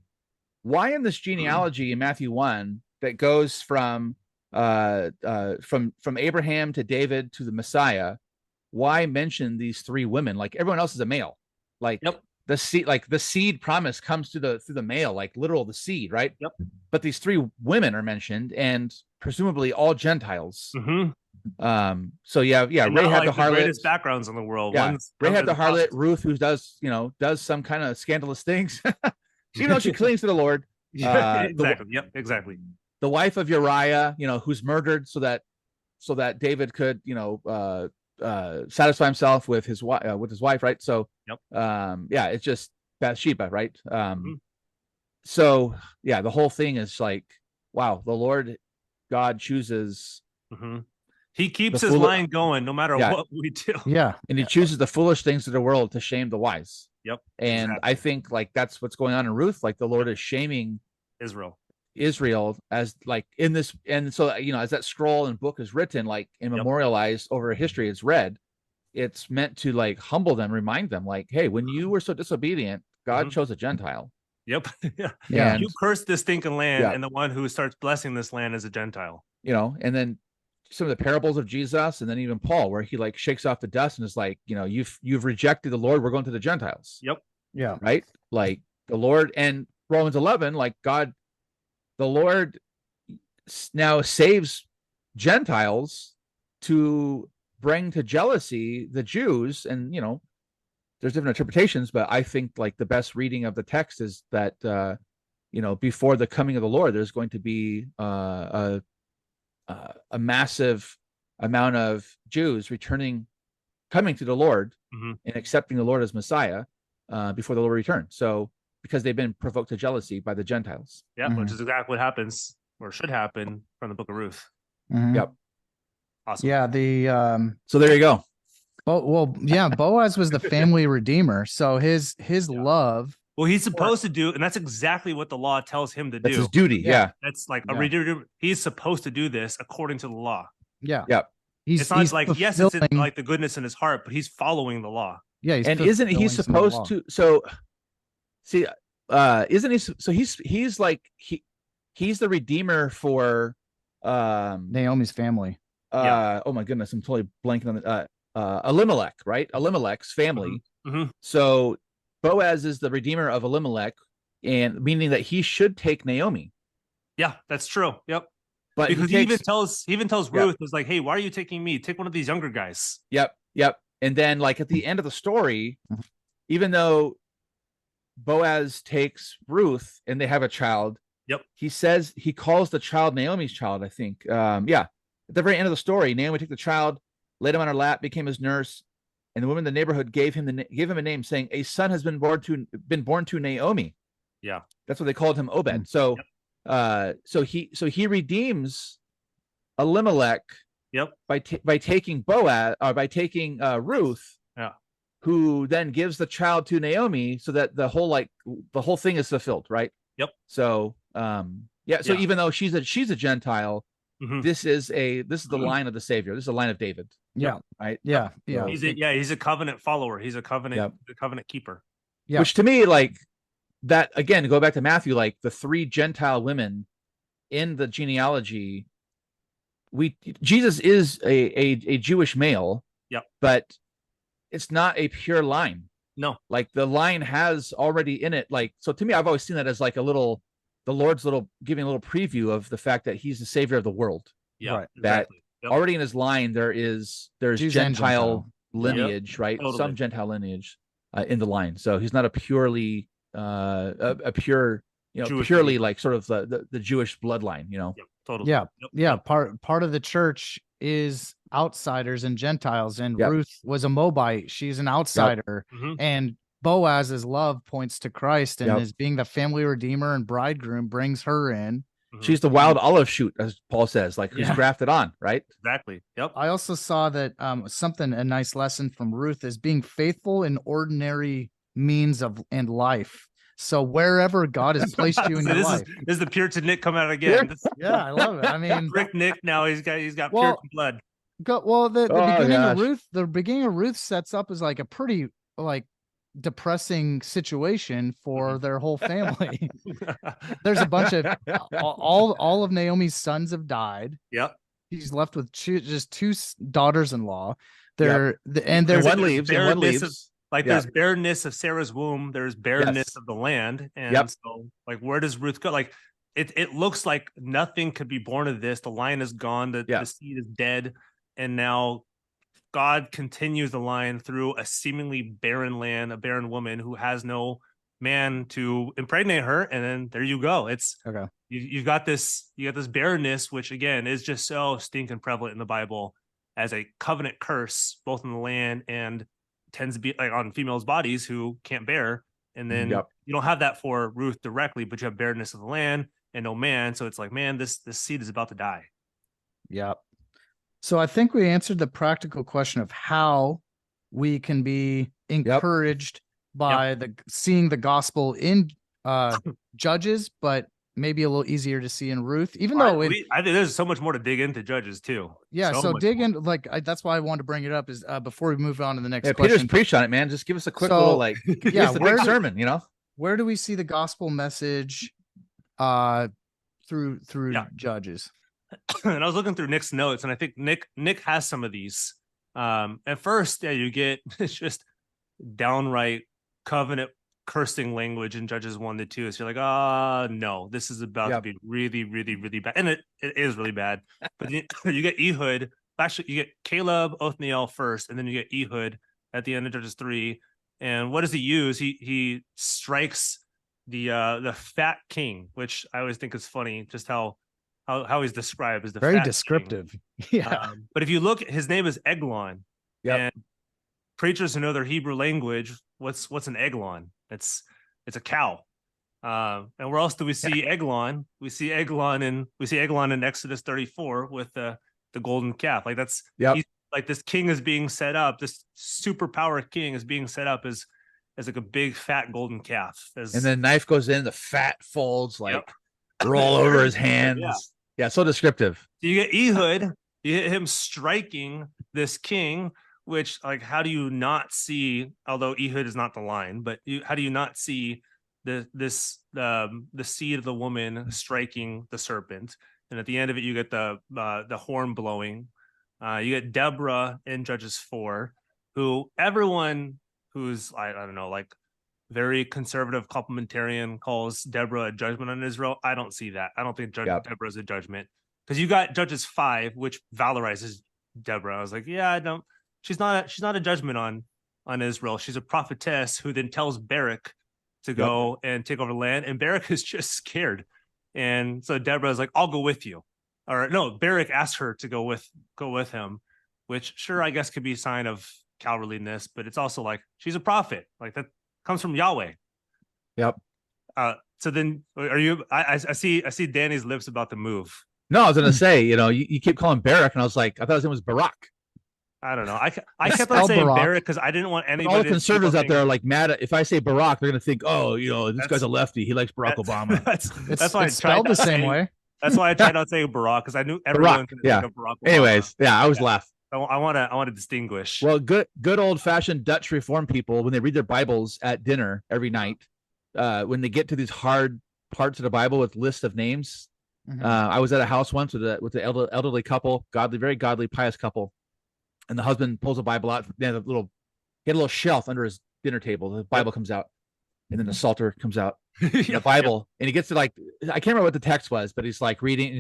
in this genealogy in Matthew 1 that goes from Abraham to David to the Messiah, why mention these 3 women? Like everyone else is a male. Like the seed promise comes through the male, like literal the seed, right? Yep. But these 3 women are mentioned, and presumably all Gentiles. And so Rahab the harlot, the greatest backgrounds in the world. Yeah. Rahab the harlot, Ruth, who does some kind of scandalous things, even though she clings to the Lord. Exactly. Exactly. The wife of Uriah, who's murdered so that David could, satisfy himself with his wife, right? So, it's just Bathsheba, right? So, the whole thing is like, wow, the Lord God chooses. He keeps his line going no matter what we do. Yeah, and he chooses the foolish things of the world to shame the wise. Yep. And I think like that's what's going on in Ruth. Like the Lord is shaming Israel as like in this, and so as that scroll and book is written, like and memorialized over history, it's read, it's meant to like humble them, remind them like, hey, when you were so disobedient, God chose a Gentile. Yep. And you cursed this stinking land, and the one who starts blessing this land is a Gentile. And then some of the parables of Jesus, and then even Paul, where he like shakes off the dust and is like, you've rejected the Lord, we're going to the Gentiles. Yep. Yeah. Right. Like the Lord, and Romans 11, like God, the Lord now saves Gentiles to bring to jealousy the Jews. And, there's different interpretations, but I think like the best reading of the text is that, before the coming of the Lord, there's going to be a massive amount of Jews coming to the Lord and accepting the Lord as Messiah before the Lord returns. So, because they've been provoked to jealousy by the Gentiles. Yeah, which is exactly what happens or should happen from the book of Ruth. Yep. Awesome. Yeah. So there you go. Boaz was the family redeemer. So his love. Well, he's supposed to do, and that's exactly what the law tells him to do. That's his duty. Yeah. That's like a redeemer. He's supposed to do this according to the law. Yeah. Yep. It's not like, yes, it's in, like the goodness in his heart, but he's following the law. Yeah. And isn't he supposed to? So, see, isn't he? So he's the redeemer for Naomi's family. Oh my goodness, I'm totally blanking on the Elimelech, right? Elimelech's family. So Boaz is the redeemer of Elimelech, and meaning that he should take Naomi. Yeah, that's true. Yep. But because he even tells Yep. Ruth, is like, hey, why are you taking me? Take one of these younger guys. Yep. And then like at the end of the story, even though Boaz takes Ruth and they have a child, he calls the child Naomi's child, I think. At the very end of the story, Naomi took the child, laid him on her lap, became his nurse, and the women in the neighborhood gave him a name, saying, "A son has been born to Naomi." Yeah, that's what they called him, Obed. So, so he redeems Elimelech. By taking Boaz, or by taking Ruth. Yeah. Who then gives the child to Naomi, so that the whole thing is fulfilled, right? Yep. So, So even though she's a Gentile, this is the line of the Savior. This is the line of David. Yeah. Right. Yeah. So, he's a covenant follower. He's a covenant keeper. Yeah. Which to me, like that again, go back to Matthew, like the 3 Gentile women in the genealogy. Jesus is a Jewish male. Yep. But it's not a pure line. No. Like the line has already in it, like, so to me, I've always seen that as like the Lord's giving a little preview of the fact that he's the Savior of the world. Yeah. Right. That already in his line, there's Jews Gentile lineage, right? Totally. Some Gentile lineage in the line. So he's not a purely, a pure, purely like sort of the Jewish bloodline, Yep, totally. Yeah. Part of the church is outsiders and Gentiles, and Ruth was a Moabite. She's an outsider, and Boaz's love points to Christ, and as being the family redeemer and bridegroom brings her in. She's the wild olive shoot, as Paul says, like who's grafted on, right? Exactly. Yep. I also saw that a nice lesson from Ruth is being faithful in ordinary means and life. So wherever God has placed you in your life. This is the Puritan Nick come out again. I love it. I mean, Rick Nick now he's got Puritan blood. The beginning of Ruth sets up as like a pretty like depressing situation for their whole family. There's a bunch of all of Naomi's sons have died. Yep. He's left with just 2 daughters-in-law. And one leaves. There's barrenness of Sarah's womb. There's barrenness of the land. And so like, where does Ruth go? Like it looks like nothing could be born of this. The line is gone. The seed is dead. And now God continues the line through a seemingly barren land, a barren woman who has no man to impregnate her. And then there you go. It's okay. You got this barrenness, which again is just so stinking prevalent in the Bible as a covenant curse, both in the land and tends to be like on females' bodies who can't bear. And then you don't have that for Ruth directly, but you have barrenness of the land and no man. So it's like, man, this seed is about to die. Yep. So I think we answered the practical question of how we can be encouraged by seeing the gospel in Judges, but maybe a little easier to see in Ruth, even though I think there's so much more to dig into Judges too. Yeah, so dig in, like that's why I wanted to bring it up is before we move on to the next question. Peter's preached on it, man. Just give us a quick little the big sermon, Where do we see the gospel message through Judges? And I was looking through Nick's notes, and I think Nick has some of these. At first, you get it's just downright covenant cursing language in Judges 1-2. So you're like, no, this is about to be really, really, really bad. And it is really bad. But you get Ehud. Actually, you get Caleb, Othniel first, and then you get Ehud at the end of Judges 3. And what does he use? He strikes the fat king, which I always think is funny, just how he's described as the very fat descriptive king. But if you look, his name is Eglon. And preachers who know their Hebrew language, what's an Eglon? It's a cow. And where else do we see Eglon? We see Eglon in Exodus 34 with the golden calf. Like that's like this king is being set up, this superpower king is being set up as like a big fat golden calf. And then knife goes in, the fat folds like roll over his hands. Yeah, so descriptive. So you get Ehud, you get him striking this king, which like how do you not see, although Ehud is not the line, but how do you not see the seed of the woman striking the serpent? And at the end of it, you get the horn blowing. You get Deborah in Judges 4, who everyone who's I don't know, like very conservative complementarian calls Deborah a judgment on Israel. I don't see that. I don't think Deborah is a judgment. because you got Judges 5, which valorizes Deborah. I was like, yeah, I don't. She's not a judgment on Israel. She's a prophetess who then tells Barak to go and take over the land, and Barak is just scared. And so Deborah's like, I'll go with you. Or no, Barak asked her to go with him, which sure, I guess could be a sign of cowardliness, but it's also like she's a prophet. Like that comes from Yahweh. Yep. So then are you I see Danny's lips about to move. No, I was gonna say, you keep calling Barak, and I was like, I thought his name was Barak. I don't know. I kept on saying Barak because I didn't want anybody. All the conservatives out there are like mad at, if I say Barack, they're gonna think, oh, this guy's a lefty. He likes Barack Obama. That's why it's spelled the same way. That's why I tried not saying Barack, because I knew everyone could think of Barack Obama. Anyways, I always laugh. I want to distinguish. Well, good old fashioned Dutch Reformed people, when they read their Bibles at dinner every night, when they get to these hard parts of the Bible with lists of names. I was at a house once with the elderly couple, very godly, pious couple, and the husband pulls a Bible out. He had a little shelf under his dinner table. The Bible comes out, and then the Psalter comes out. The Bible, and he gets to, like, I can't remember what the text was, but he's like reading,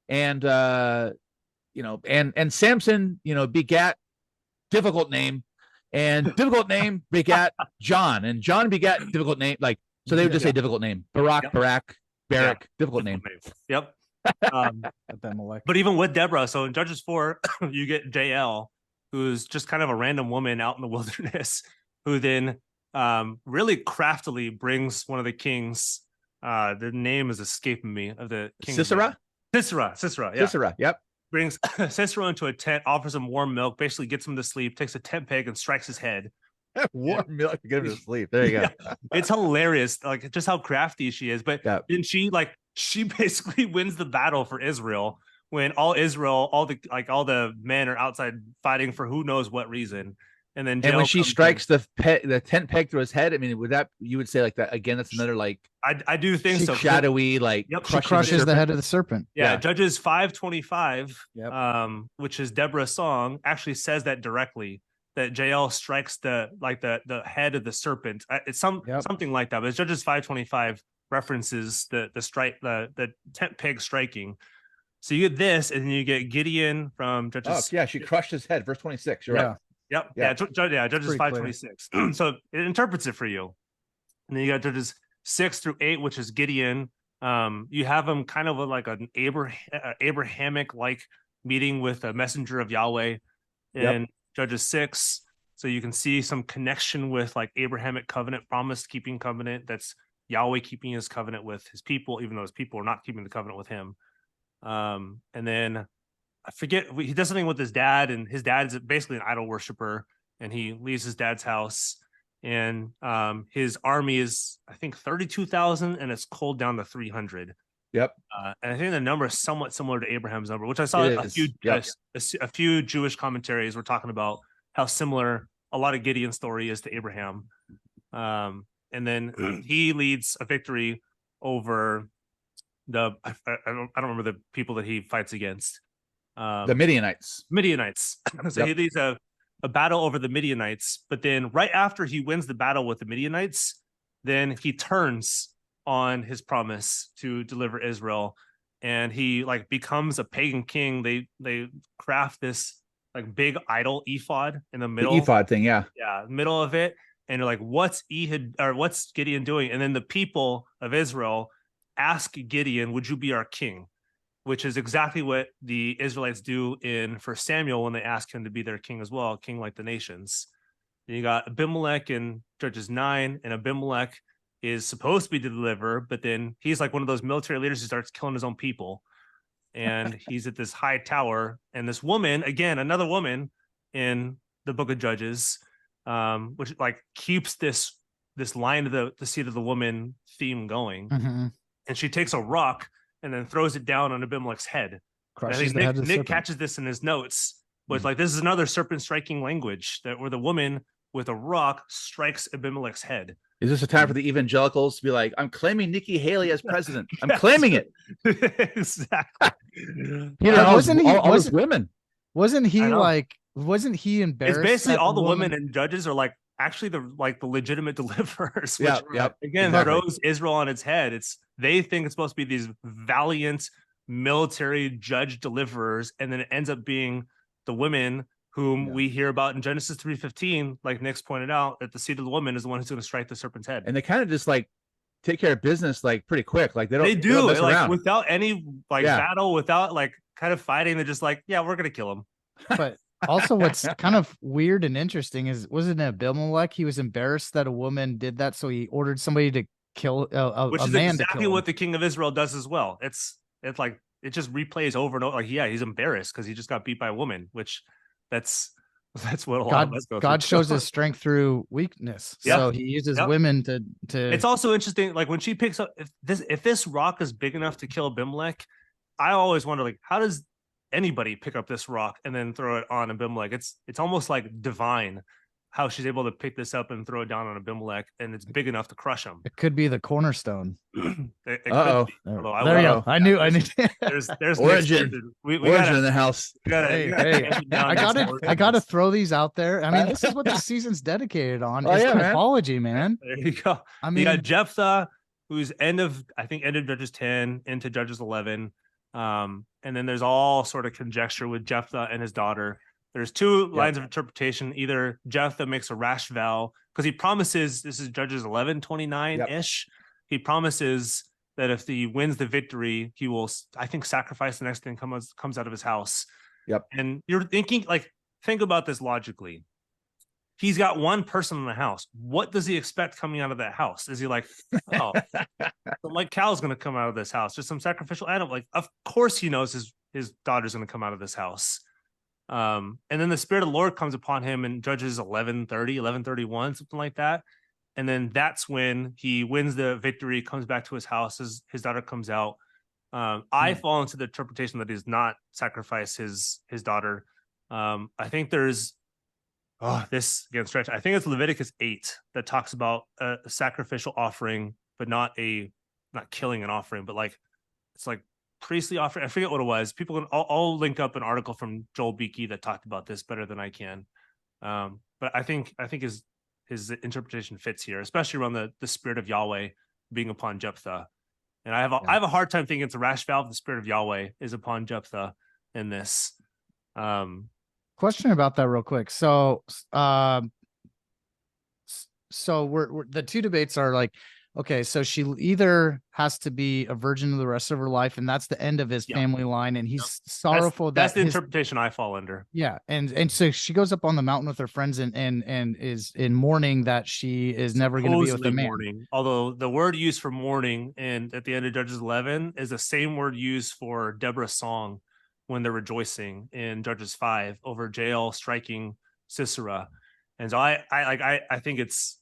and Samson, begat difficult name, and difficult name begat John, and John begat difficult name. Like, so they would just say difficult name, Barak, difficult name. Yep. But even with Deborah, so in Judges 4, you get Jael, who's just kind of a random woman out in the wilderness, who then really craftily brings one of the kings. The name is escaping me, of the king. Sisera, yeah. Sisera, yep. Brings Sisera into a tent, offers him warm milk, basically gets him to sleep, takes a tent peg and strikes his head. Warm milk to get him to sleep. There you go. Yeah. It's hilarious, like just how crafty she is. But then she basically wins the battle for Israel, when all the men are outside fighting for who knows what reason. And then when she strikes the tent peg through his head, I mean, you would say like that again? That's another, like, I do think so. Shadowy, like, she crushes the head of the serpent. Yeah. Judges 5:25, which is Deborah's song, actually says that directly, that Jael strikes the head of the serpent. It's something like that. But Judges 5:25 references the tent peg striking. So you get this, and then you get Gideon from Judges. Oh, yeah, she crushed his head. Verse 26. You're right. Yep. Yeah. Judges 5:26. So it interprets it for you. And then you got Judges 6-8, which is Gideon. You have him kind of like an Abrahamic like meeting with a messenger of Yahweh in Judges 6. So you can see some connection with like Abrahamic covenant, promise keeping covenant. That's Yahweh keeping his covenant with his people, even though his people are not keeping the covenant with him. And then I forget, he does something with his dad, and his dad is basically an idol worshiper, and he leaves his dad's house, and his army is, I think, 32,000, and it's culled down to 300. Yep. And I think the number is somewhat similar to Abraham's number, which I saw a few Jewish commentaries were talking about how similar a lot of Gideon's story is to Abraham. And then he leads a victory over I don't remember the people that he fights against. The Midianites. So he leads a battle over the Midianites, but then right after he wins the battle with the Midianites, then he turns on his promise to deliver Israel, and he becomes a pagan king. They craft this like big idol ephod in the middle. The ephod thing, middle of it, and they're like, what's Gideon doing? And then the people of Israel ask Gideon, would you be our king? Which is exactly what the Israelites do in 1 Samuel when they ask him to be their king as well, king like the nations. Then you got Abimelech in Judges 9, and Abimelech is supposed to be the deliverer, but then he's like one of those military leaders who starts killing his own people. And he's at this high tower, and this woman, again, another woman in the book of Judges, which like keeps this line of the seat of the woman theme going. Mm-hmm. And she takes a rock and then throws it down on Abimelech's head. I think Nick catches this in his notes, but like, this is another serpent striking language, where the woman with a rock strikes Abimelech's head. Is this a time for the evangelicals to be like, I'm claiming Nikki Haley as president? I'm claiming it. Exactly. Wasn't those women? Wasn't he embarrassed? It's basically all the women and judges are like actually the legitimate deliverers, which again throws Israel on its head. They think it's supposed to be these valiant military judge deliverers, and then it ends up being the women whom we hear about in Genesis 3:15, like Nick's pointed out, that the seed of the woman is the one who's going to strike the serpent's head. And they kind of just like take care of business like pretty quick. Like they do mess like around. without any like battle, without like kind of fighting. They're just like, yeah, we're going to kill him. But also what's kind of weird and interesting is, wasn't it Abimelech? He was embarrassed that a woman did that, so he ordered somebody to kill which a is man exactly to kill what the king of Israel does as well. It's like it just replays over and over. Like, yeah, he's embarrassed because he just got beat by a woman, which that's what a lot of us go through. God shows his strength through weakness. So he uses women to It's also interesting, like when she picks up, if this rock is big enough to kill Abimelech, I always wonder, like, how does anybody pick up this rock and then throw it on Abimelech? It's almost like divine how she's able to pick this up and throw it down on Abimelech, and it's big enough to crush him. It could be the cornerstone. There you go. I knew. There's origin. We origin in the house. I gotta throw these out there. I mean, this is what the season's dedicated on. It's mythology, man. There you go. I mean, you got Jephthah, who's end of Judges 10 into Judges 11. And then there's all sort of conjecture with Jephthah and his daughter. There's two lines of interpretation. Either Jephthah makes a rash vow because he promises, this is Judges 11:29-ish. He promises that if he wins the victory, he will, I think, sacrifice the next thing comes out of his house. Yep. And you're thinking, like, think about this logically. He's got one person in the house. What does he expect coming out of that house? Is he like, oh, like cow's going to come out of this house? Just some sacrificial animal? Like, of course he knows his daughter's going to come out of this house. And then the Spirit of the Lord comes upon him in Judges 11:30, 11:31, something like that. And then that's when he wins the victory, comes back to his house. His daughter comes out. I fall into the interpretation that he does not sacrifice his daughter. I think there's this again stretch. I think it's Leviticus 8 that talks about a sacrificial offering, but not killing an offering, but like it's like priestly offering. I forget what it was. People can I'll link up an article from Joel Beakey that talked about this better than I can. But I think his interpretation fits here, especially around the Spirit of Yahweh being upon Jephthah. And I have a hard time thinking it's a rash valve. The Spirit of Yahweh is upon Jephthah in this. Question about that real quick. So we're the two debates are like, okay, so she either has to be a virgin the rest of her life, and that's the end of his family line, and he's sorrowful. That's the interpretation I fall under. Yeah, and so she goes up on the mountain with her friends and is in mourning that she is never going to be with a man. Mourning. Although the word used for mourning and at the end of Judges 11 is the same word used for Deborah's song when they're rejoicing in Judges 5 over Jael striking Sisera. And so I think it's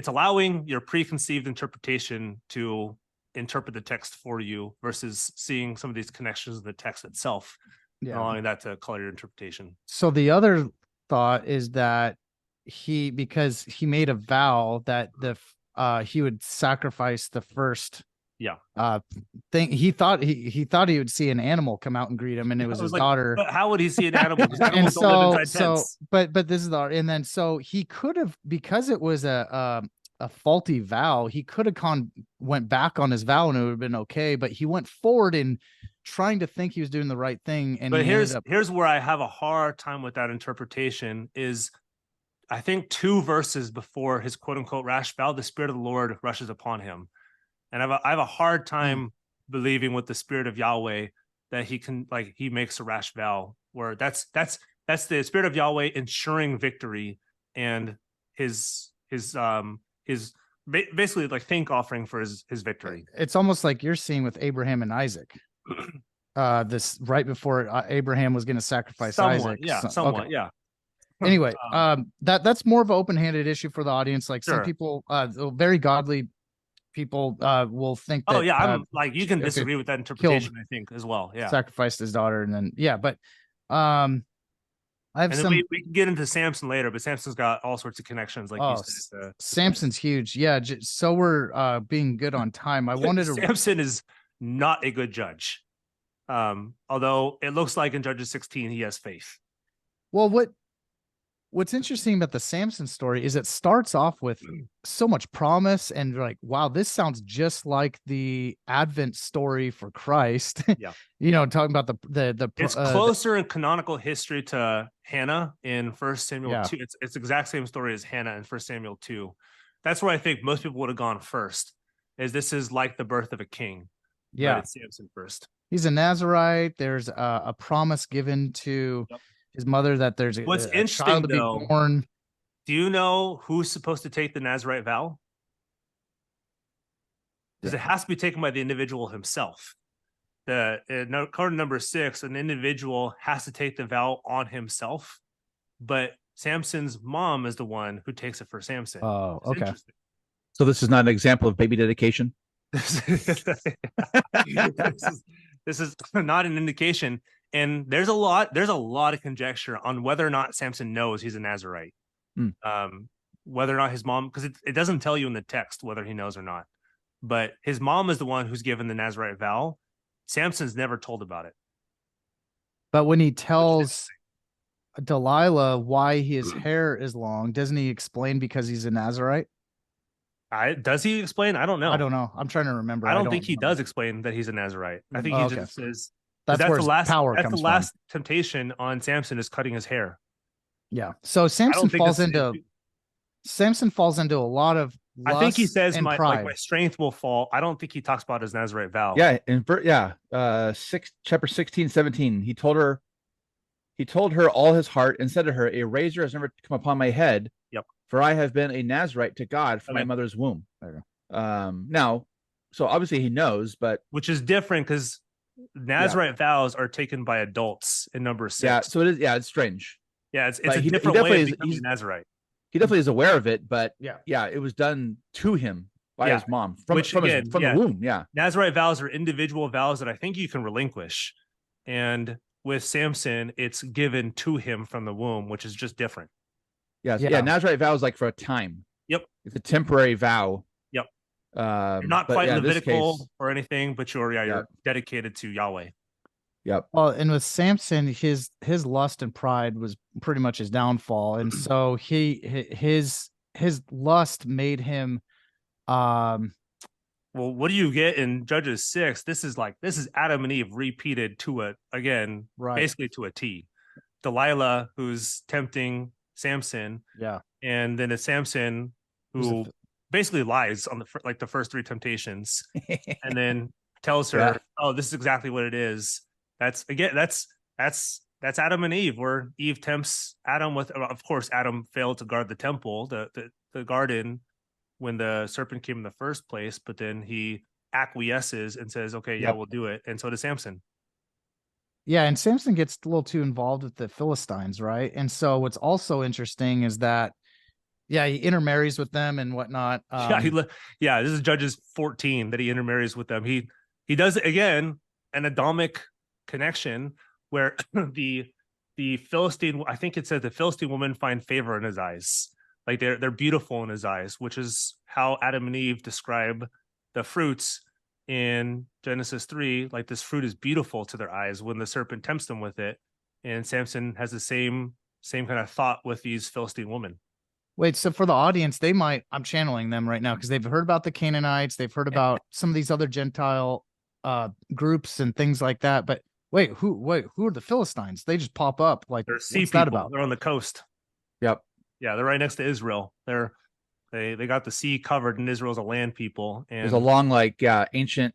allowing your preconceived interpretation to interpret the text for you versus seeing some of these connections in the text itself, and allowing that to color your interpretation. So the other thought is that because he made a vow that he would sacrifice the first thing. He thought he would see an animal come out and greet him, and it was his daughter. But how would he see an animal? And but this is and then so he could have, because it was a faulty vow, he could have went back on his vow and it would have been okay. But he went forward in trying to think he was doing the right thing. And but here's where I have a hard time with that interpretation is, I think 2 verses before his quote unquote rash vow, the Spirit of the Lord rushes upon him. And I have a hard time believing with the Spirit of Yahweh that he makes a rash vow, where that's the Spirit of Yahweh ensuring victory and his basically like thank offering for his victory. It's almost like you're seeing with Abraham and Isaac. This right before Abraham was going to sacrifice Isaac. Yeah, somewhat. Yeah. Anyway, that's more of an open-handed issue for the audience. Like some people, very godly people will think that I'm like, you can disagree with that interpretation, I think, as well. Yeah, sacrificed his daughter, and then but I have we can get into Samson later, but Samson's got all sorts of connections, like you said. Samson's huge. So we're being good on time. Samson is not a good judge, although it looks like in Judges 16 he has faith. Well, what's interesting about the Samson story is it starts off with so much promise and like, wow, this sounds just like the Advent story for Christ. Yeah. Talking about It's closer in canonical history to Hannah in First Samuel Yeah. 2. It's the exact same story as Hannah in First Samuel 2. That's where I think most people would have gone first. Is this is like the birth of a king? Yeah, but it's Samson first. he's a Nazarite. There's a promise given to his mother that there's What's a interesting child to be though, born. do you know who's supposed to take the Nazarite vow? Because it has to be taken by the individual himself. Card number 6, an individual has to take the vow on himself, but Samson's mom is the one who takes it for Samson. Oh, okay. So this is not an example of baby dedication. This is not an indication, and there's a lot of conjecture on whether or not Samson knows he's a Nazarite. Whether or not his mom, because it doesn't tell you in the text whether he knows or not, but his mom is the one who's given the Nazarite vow. Samson's never told about it. But when he tells Delilah why his hair is long, doesn't he explain because he's a Nazarite? Does he explain? I don't know. I don't know. I'm trying to remember. I don't think he does explain that he's a Nazarite. I think he just says that's where the last power that's comes the last temptation on Samson is cutting his hair. Yeah. So Samson falls into a lot of lust. I think he says my pride. strength will fall. I don't think he talks about his Nazarite vow. Yeah, chapter 16, 17. He told her all his heart and said to her, "A razor has never come upon my head. Yep. For I have been a Nazarite to God from my mother's womb." Now, so obviously he knows, but which is different because Nazarite vows are taken by adults in number 6. Yeah, so it is. Yeah, it's strange. Yeah, it's a different way of becoming a Nazarite. He definitely is aware of it, but it was done to him by his mom from the womb. Yeah, Nazarite vows are individual vows that I think you can relinquish, and with Samson, it's given to him from the womb, which is just different. Yeah. Nazarite vow is like for a time. Yep, it's a temporary vow. Yep, you're not quite Levitical or anything, but you're dedicated to Yahweh. Yep. Well, and with Samson, his lust and pride was pretty much his downfall, and so his lust made him. Well, what do you get in Judges 6? This is Adam and Eve repeated to basically to a T. Delilah, who's tempting Samson, and then it's Samson who basically lies on the first 3 temptations, and then tells her, "Oh, this is exactly what it is." That's Adam and Eve, where Eve tempts Adam with, of course, Adam failed to guard the temple, the garden, when the serpent came in the first place, but then he acquiesces and says, "Okay, yeah, we'll do it." And so does Samson. Yeah, and Samson gets a little too involved with the Philistines, right? And so what's also interesting is that, he intermarries with them and whatnot. This is Judges 14 that he intermarries with them. He does again an Adamic connection where the Philistine, I think it says the Philistine women find favor in his eyes. Like they're beautiful in his eyes, which is how Adam and Eve describe the fruits in Genesis 3. Like, this fruit is beautiful to their eyes when the serpent tempts them with it. And Samson has the same kind of thought with these Philistine women. Wait, so for the audience, I'm channeling them right now because they've heard about the Canaanites, they've heard about some of these other Gentile groups and things like that. But who are the Philistines? They just pop up like, they're sea people. That about? They're on the coast. Yep. Yeah, they're right next to Israel. They got the sea covered, and Israel's a land people. And there's a long ancient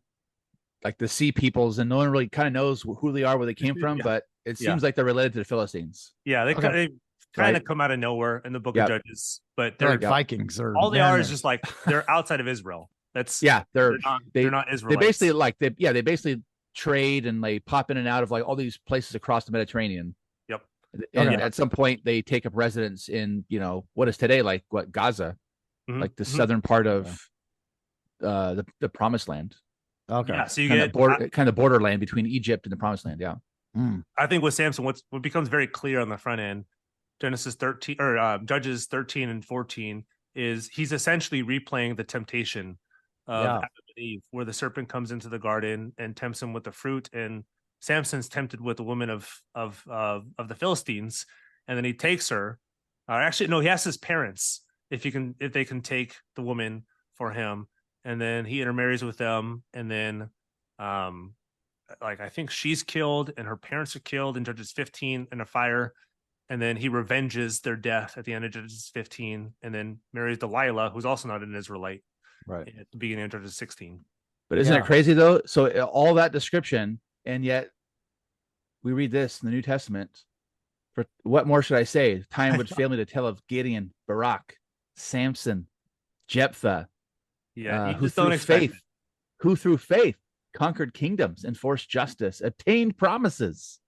the sea peoples, and no one really kind of knows who they are, where they came from, but it seems like they're related to the Philistines. Yeah, they kind of come out of nowhere in the book of Judges, but they're like Vikings, or all they are is just they're outside of Israel. That's they're not Israelites. They basically they basically trade, and they pop in and out of all these places across the Mediterranean. Yep. And at some point they take up residence in what is today Gaza, the southern part of the Promised Land. Okay. Yeah, so you get kind of borderland between Egypt and the Promised Land. Yeah. I think with Samson, what becomes very clear on the front end, Genesis 13 or Judges 13 and 14, is he's essentially replaying the temptation of Adam and Eve, where the serpent comes into the garden and tempts him with the fruit, and Samson's tempted with the woman of the Philistines, and then he takes her, Actually, no, he asks his parents if they can take the woman for him, and then he intermarries with them, and then like I think she's killed and her parents are killed in Judges 15 in a fire, and then he revenges their death at the end of Judges 15, and then marries Delilah, who's also not an Israelite, Right. at the beginning of Judges 16. But isn't it crazy though? So all that description, and yet we read this in the New Testament. For what more should I say? Time would fail me to tell of Gideon, Barak, Samson, Jephthah, who through faith conquered kingdoms, enforced justice, obtained promises,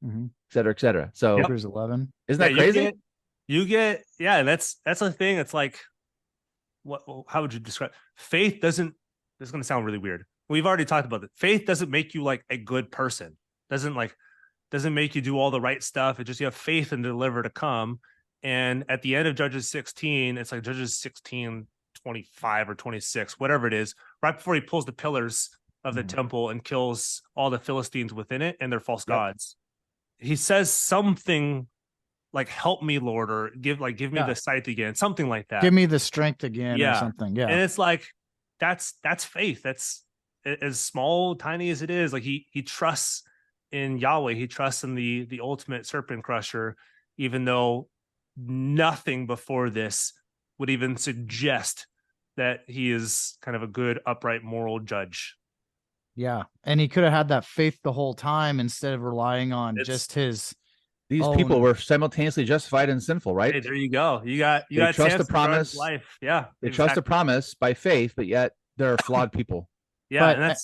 et cetera, et cetera. So Hebrews 11. Isn't that crazy? You get that's the thing. It's like, how would you describe faith? This is going to sound really weird. We've already talked about it. Faith doesn't make you like a good person. Doesn't make you do all the right stuff. It just, you have faith in the deliverer to come. And at the end of Judges 16, it's like Judges 16, 25 or 26, whatever it is, right before he pulls the pillars of the temple and kills all the Philistines within it and their false gods. He says something like, help me, Lord, or give me the sight again, something like that. Give me the strength again or something. Yeah. And it's like, that's faith. That's as small, tiny as it is. Like he trusts in Yahweh. He trusts in the ultimate serpent crusher, even though nothing before this would even suggest that he is kind of a good, upright, moral judge. Yeah. And he could have had that faith the whole time instead of relying on just his. These people were simultaneously justified and sinful, right? Hey, there you go. You got trust the promise. Life. Yeah. They trust the promise by faith, but yet they're flawed people. Yeah. But, and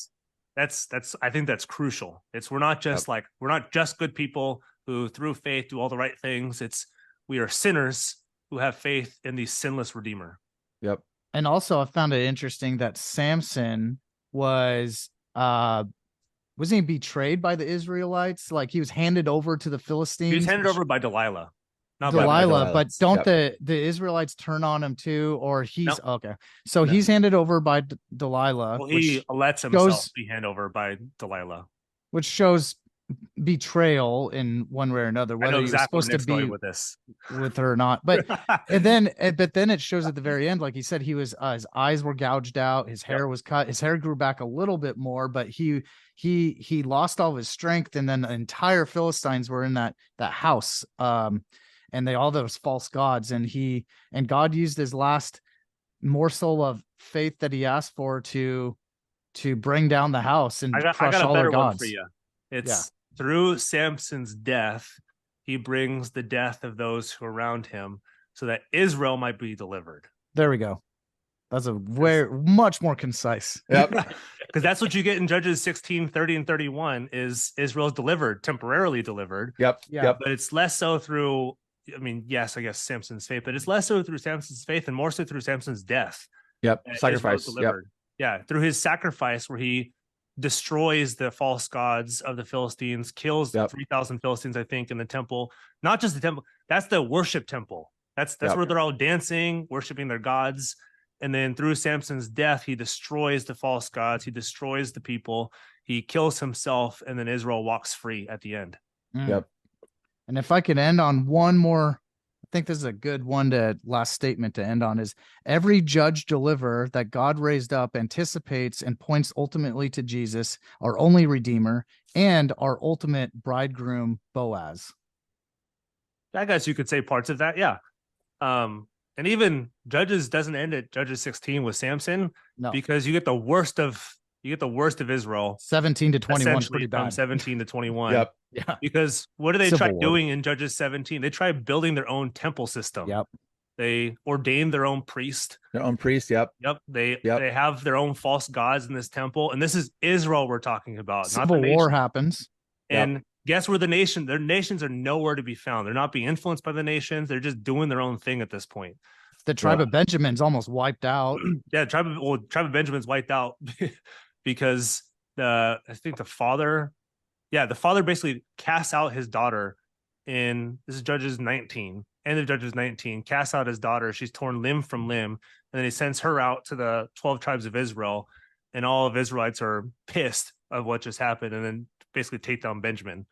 that's I think that's crucial. We're not just good people who through faith do all the right things. We are sinners who have faith in the sinless Redeemer. Yep. And also I found it interesting that Samson wasn't he betrayed by the Israelites? Like he was handed over to the Philistines. He was handed over by Delilah. Not Delilah, but don't the Israelites turn on him too? Or he's okay. So he's handed over by Delilah. Well, he lets himself be handed over by Delilah, which shows betrayal in one way or another, whether he was supposed to be with her or not. But but then it shows at the very end, like he said, he was his eyes were gouged out, his hair was cut, his hair grew back a little bit more, but he lost all of his strength, and then the entire Philistines were in that house. And all those false gods, and God used his last morsel of faith that he asked for to bring down the house and crush all their gods. For you. It's through Samson's death, he brings the death of those who are around him, so that Israel might be delivered. There we go. That's much more concise. Yep. Because that's what you get in Judges 16, 30, and 31 is Israel's temporarily delivered. Yep. Yeah. Yep. But it's less so through, yes, I guess Samson's faith, but it's less so through Samson's faith and more so through Samson's death. Yep. Sacrifice. Yep. Yeah. Through his sacrifice, where he destroys the false gods of the Philistines, kills 3,000 Philistines, I think, in the temple. Not just the temple. That's the worship temple. That's where they're all dancing, worshiping their gods. And then through Samson's death, he destroys the false gods. He destroys the people. He kills himself, and then Israel walks free at the end. Yep. And if I could end on one more, I think this is a good last statement to end on, is every judge deliverer that God raised up anticipates and points ultimately to Jesus, our only Redeemer, and our ultimate bridegroom, Boaz. I guess you could say parts of that. Yeah. And even Judges doesn't end at Judges 16 with Samson, because you get the worst of Israel. 17 to 21 is pretty bad. From 17 to 21. Yep. Yeah. Because what do they try doing in Judges 17? They try building their own temple system. Yep. They ordain their own priest. Yep. Yep. They have their own false gods in this temple. And this is Israel we're talking about. Civil war happens. And guess where their nations are nowhere to be found. They're not being influenced by the nations. They're just doing their own thing at this point. The tribe of Benjamin's almost wiped out. Yeah, tribe of Benjamin's wiped out because I think the father basically casts out his daughter this is Judges 19, end of Judges 19, casts out his daughter. She's torn limb from limb, and then he sends her out to the 12 tribes of Israel, and all of Israelites are pissed of what just happened, and then basically take down Benjamin.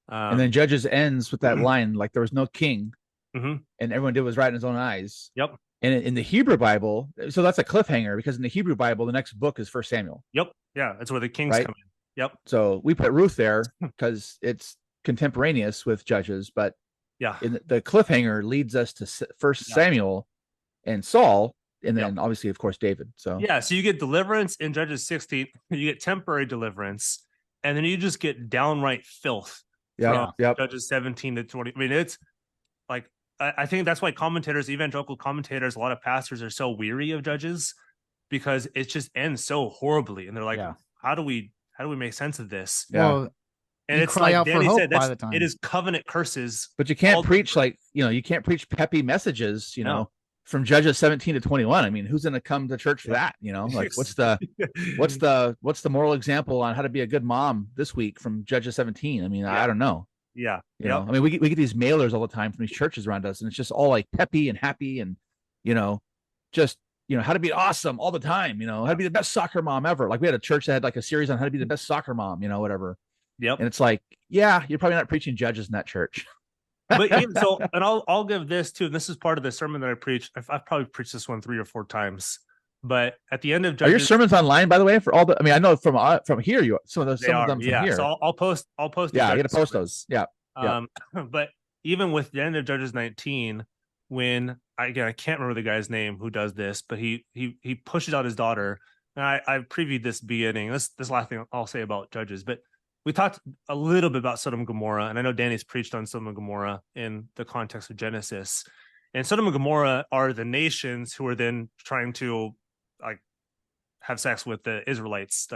And then Judges ends with that line, like there was no king Mm-hmm. and everyone did what was right in his own eyes. Yep. And in the Hebrew Bible, so that's a cliffhanger, because in the Hebrew Bible, the next book is First Samuel. Yep. Yeah, that's where the kings Right? come in. Yep. So we put Ruth there because it's contemporaneous with Judges, but Yeah. in the cliffhanger leads us to First Yeah. Samuel and Saul, and then Yep. obviously, of course, David. So yeah, so you get deliverance in Judges 16, you get temporary deliverance, and then you just get downright filth from Judges 17 to 20. I mean, it's like I think that's why commentators, evangelical commentators, a lot of pastors are so weary of Judges, because it just ends so horribly, and they're like, how do we make sense of this? Well, and you it's cry like out for Danny hope said, by the time. it is covenant curses. But you can't preach you can't preach peppy messages, know, from Judges 17 to 21. I mean, who's going to come to church for that? You know, like what's the moral example on how to be a good mom this week from Judges 17? I mean, I don't know. Yeah. You know, I mean, we get these mailers all the time from these churches around us, and it's just all like peppy and happy and, just, how to be awesome all the time, how to be the best soccer mom ever. Like we had a church that had like a series on how to be the best soccer mom, whatever. Yep. And it's like, you're probably not preaching Judges in that church. But even so, and I'll give this too. And this is part of the sermon that I preach. I've probably preached this one 3 or 4 times. But at the end of Judges, are your sermons online, by the way? For all the, I mean, I know from here, some of them from here. So I'll post. Yeah, you got to post those. Yeah. But even with the end of Judges 19, when I can't remember the guy's name who does this, but he pushes out his daughter. And I previewed this beginning. This last thing I'll say about Judges, but we talked a little bit about Sodom and Gomorrah, and I know Danny's preached on Sodom and Gomorrah in the context of Genesis. And Sodom and Gomorrah are the nations who are then trying to like have sex with the Israelites.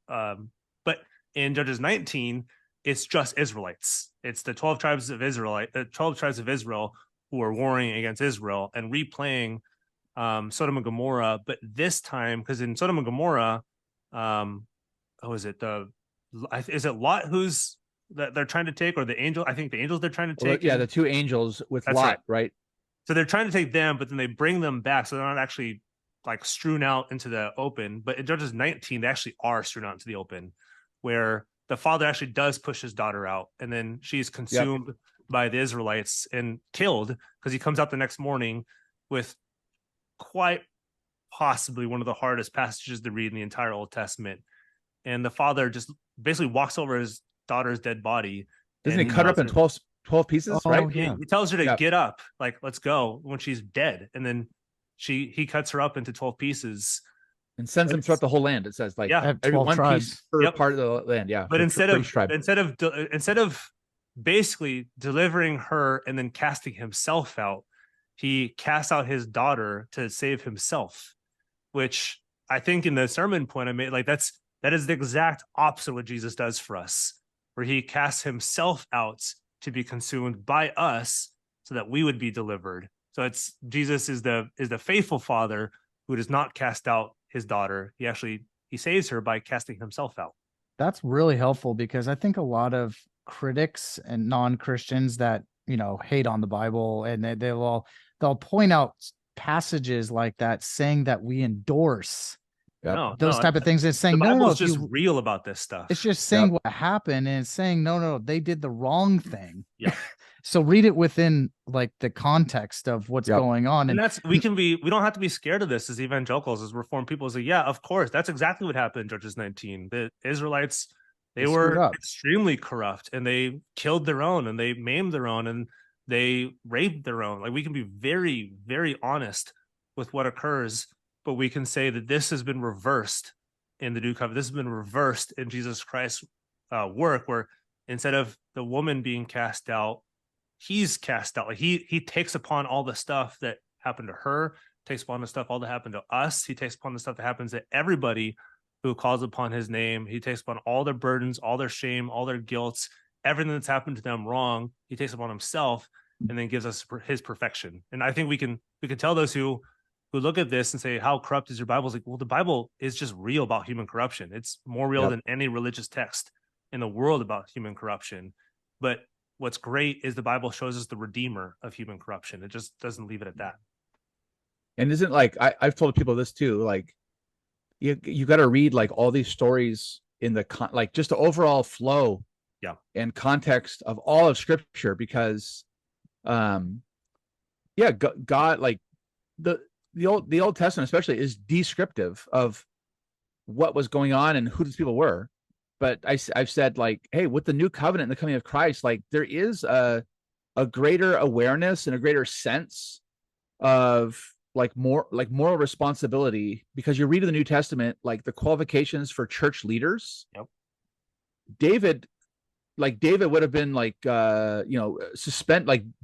But in Judges 19, it's just Israelites. It's the 12 tribes of Israel who are warring against Israel and replaying Sodom and Gomorrah. But this time, because in Sodom and Gomorrah, is it Lot who's that they're trying to take, or the angel? I think the angels they're trying to take. Well, the 2 angels with Lot, right? So they're trying to take them, but then they bring them back, so they're not actually like strewn out into the open. But in Judges 19, they actually are strewn out into the open, where the father actually does push his daughter out, and then she's consumed by the Israelites and killed, because he comes out the next morning with quite possibly one of the hardest passages to read in the entire Old Testament. And the father just basically walks over his daughter's dead body. Doesn't he cut her up in 12 pieces, right? Yeah. He tells her to get up, like, let's go, when she's dead. And then he cuts her up into 12 pieces. And sends them throughout the whole land. It says like every one tribes. Piece per part of the land. Yeah. But instead of basically delivering her and then casting himself out, he casts out his daughter to save himself, which I think in the sermon point I made, like that is the exact opposite of what Jesus does for us, where he casts himself out to be consumed by us so that we would be delivered. So it's Jesus is the faithful father who does not cast out his daughter. He saves her by casting himself out. That's really helpful, because I think a lot of critics and non-Christians that, hate on the Bible, and they'll point out passages like that saying that we endorse those type of things. It's saying the Bible's just real about this stuff. It's just saying what happened, and it's saying no, they did the wrong thing. Yeah. So read it within like the context of what's going on. And that's we don't have to be scared of this as evangelicals, as Reformed people. Say, yeah, of course, that's exactly what happened in Judges 19. The Israelites, they were extremely corrupt, and they killed their own, and they maimed their own, and they raped their own. Like, we can be very, very honest with what occurs, but we can say that this has been reversed in the new covenant. This has been reversed in Jesus Christ's work, where instead of the woman being cast out, he's cast out. Like he takes upon all the stuff that happened to her, takes upon the stuff all that happened to us. He takes upon the stuff that happens to everybody who calls upon his name. He takes upon all their burdens, all their shame, all their guilt, everything that's happened to them wrong. He takes upon himself and then gives us his perfection. And I think we can tell those who look at this and say, how corrupt is your Bible? It's like, well, the Bible is just real about human corruption. It's more real than any religious text in the world about human corruption. But what's great is the Bible shows us the redeemer of human corruption. It just doesn't leave it at that. And isn't like, I've told people this too, like you got to read like all these stories in the like just the overall flow and context of all of Scripture, because yeah, God, like the Old Testament especially is descriptive of what was going on and who these people were. But I've said, like, hey, with the new covenant and the coming of Christ, like there is a greater awareness and a greater sense of like moral responsibility, because you read in the New Testament like the qualifications for church leaders. Yep. David David would have been like like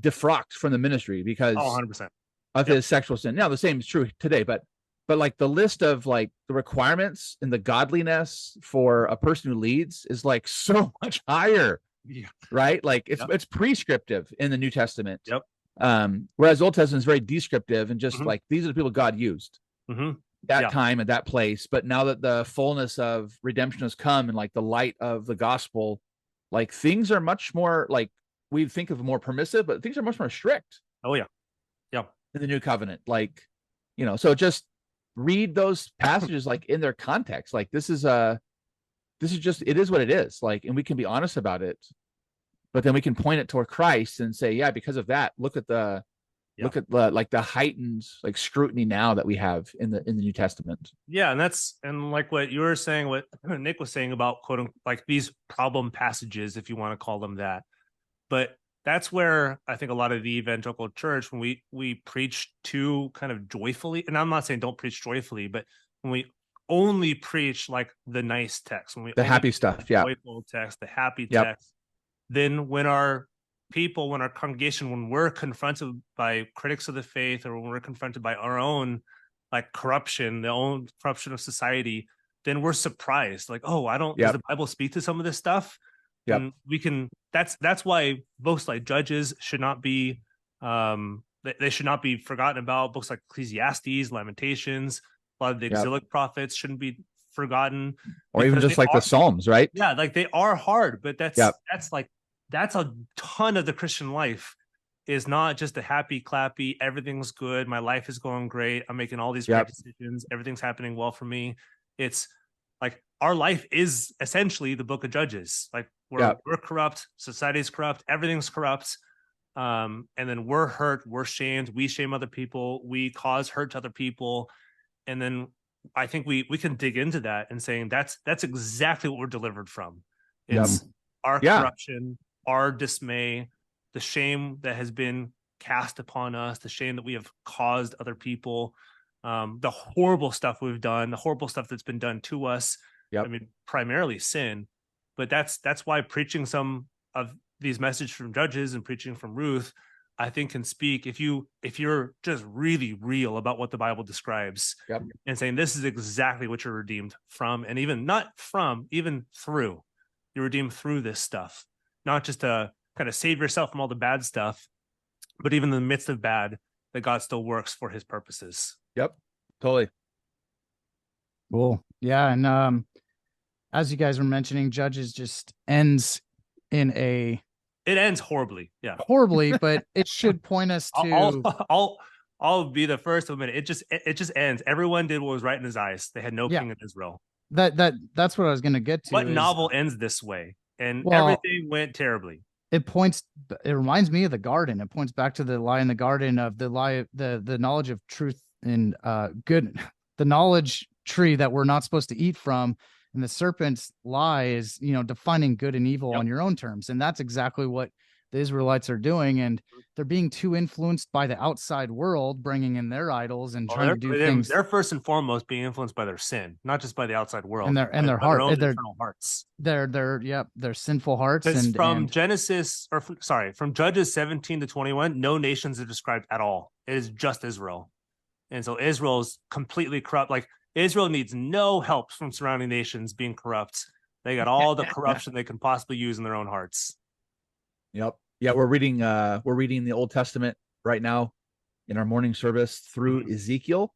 defrocked from the ministry Oh, because 100%. of Yep. his sexual sin. Now the same is true today, but like the list of like the requirements and the godliness for a person who leads is like so much higher, Yeah. right? Like Yep. it's prescriptive in the New Testament. Yep. Whereas Old Testament is very descriptive and just Mhm. like these are the people God used that Yeah. time and that place. But now that the fullness of redemption has come and like the light of the gospel, like things are much more like we think of more permissive, but things are much more strict Oh yeah. Yeah. in the new covenant. Like, so just read those passages like in their context. Like this is just, it is what it is. Like, and we can be honest about it, but then we can point it toward Christ and say, yeah, because of that, look at the like the heightened like scrutiny now that we have in the New Testament. Yeah, and like what you were saying, what Nick was saying about quote unquote, like these problem passages, if you want to call them that. But that's where I think a lot of the evangelical church, when we preach too kind of joyfully, and I'm not saying don't preach joyfully, but when we only preach like the nice text, when we The only happy stuff, yeah, joyful text, the happy yep. text, then when our people, when our congregation, when we're confronted by critics of the faith, or when we're confronted by our own like corruption, the own corruption of society, then we're surprised. Like, oh, does the Bible speak to some of this stuff? Yep. And we can, that's why books like Judges should not be, they should not be forgotten about. Books like Ecclesiastes, Lamentations, a lot of the exilic prophets shouldn't be forgotten. Or even just like the Psalms, right? Yeah, like they are hard, but that's a ton of the Christian life, is not just a happy clappy, everything's good, my life is going great, I'm making all these great decisions, everything's happening well for me. It's like our life is essentially the book of Judges. Like we're corrupt, society's corrupt, everything's corrupt. And then we're hurt, we're shamed, we shame other people, we cause hurt to other people. And then I think we can dig into that and saying that's exactly what we're delivered from. It's our corruption, our dismay, the shame that has been cast upon us, the shame that we have caused other people, the horrible stuff we've done, the horrible stuff that's been done to us. I mean, primarily sin, but that's why preaching some of these messages from Judges and preaching from Ruth, I think, can speak if you're just really real about what the Bible describes and saying this is exactly what you're redeemed from, and even not from, even through. You're redeemed through this stuff, not just to kind of save yourself from all the bad stuff, but even in the midst of bad, that God still works for his purposes. Yep, totally. Cool. Yeah, and as you guys were mentioning, Judges just ends in it ends horribly. Yeah. Horribly, but it should point us to I'll be the first to admit it. It just ends. Everyone did what was right in his eyes. They had no king in Israel. That's what I was going to get to. What novel ends this way? And everything went terribly. It reminds me of the garden. It points back to the lie in the garden of the knowledge of truth and good, the knowledge tree that we're not supposed to eat from. And the serpent's lie is, defining good and evil on your own terms. And that's exactly what the Israelites are doing. And they're being too influenced by the outside world, bringing in their idols and trying to do things. They're first and foremost being influenced by their sin, not just by the outside world. And their heart, their own internal hearts. Their sinful hearts. And from Judges 17 to 21, no nations are described at all. It is just Israel. And so Israel is completely corrupt. Like, Israel needs no help from surrounding nations being corrupt. They got all the corruption they can possibly use in their own hearts. Yep. Yeah, we're reading the Old Testament right now in our morning service through Ezekiel.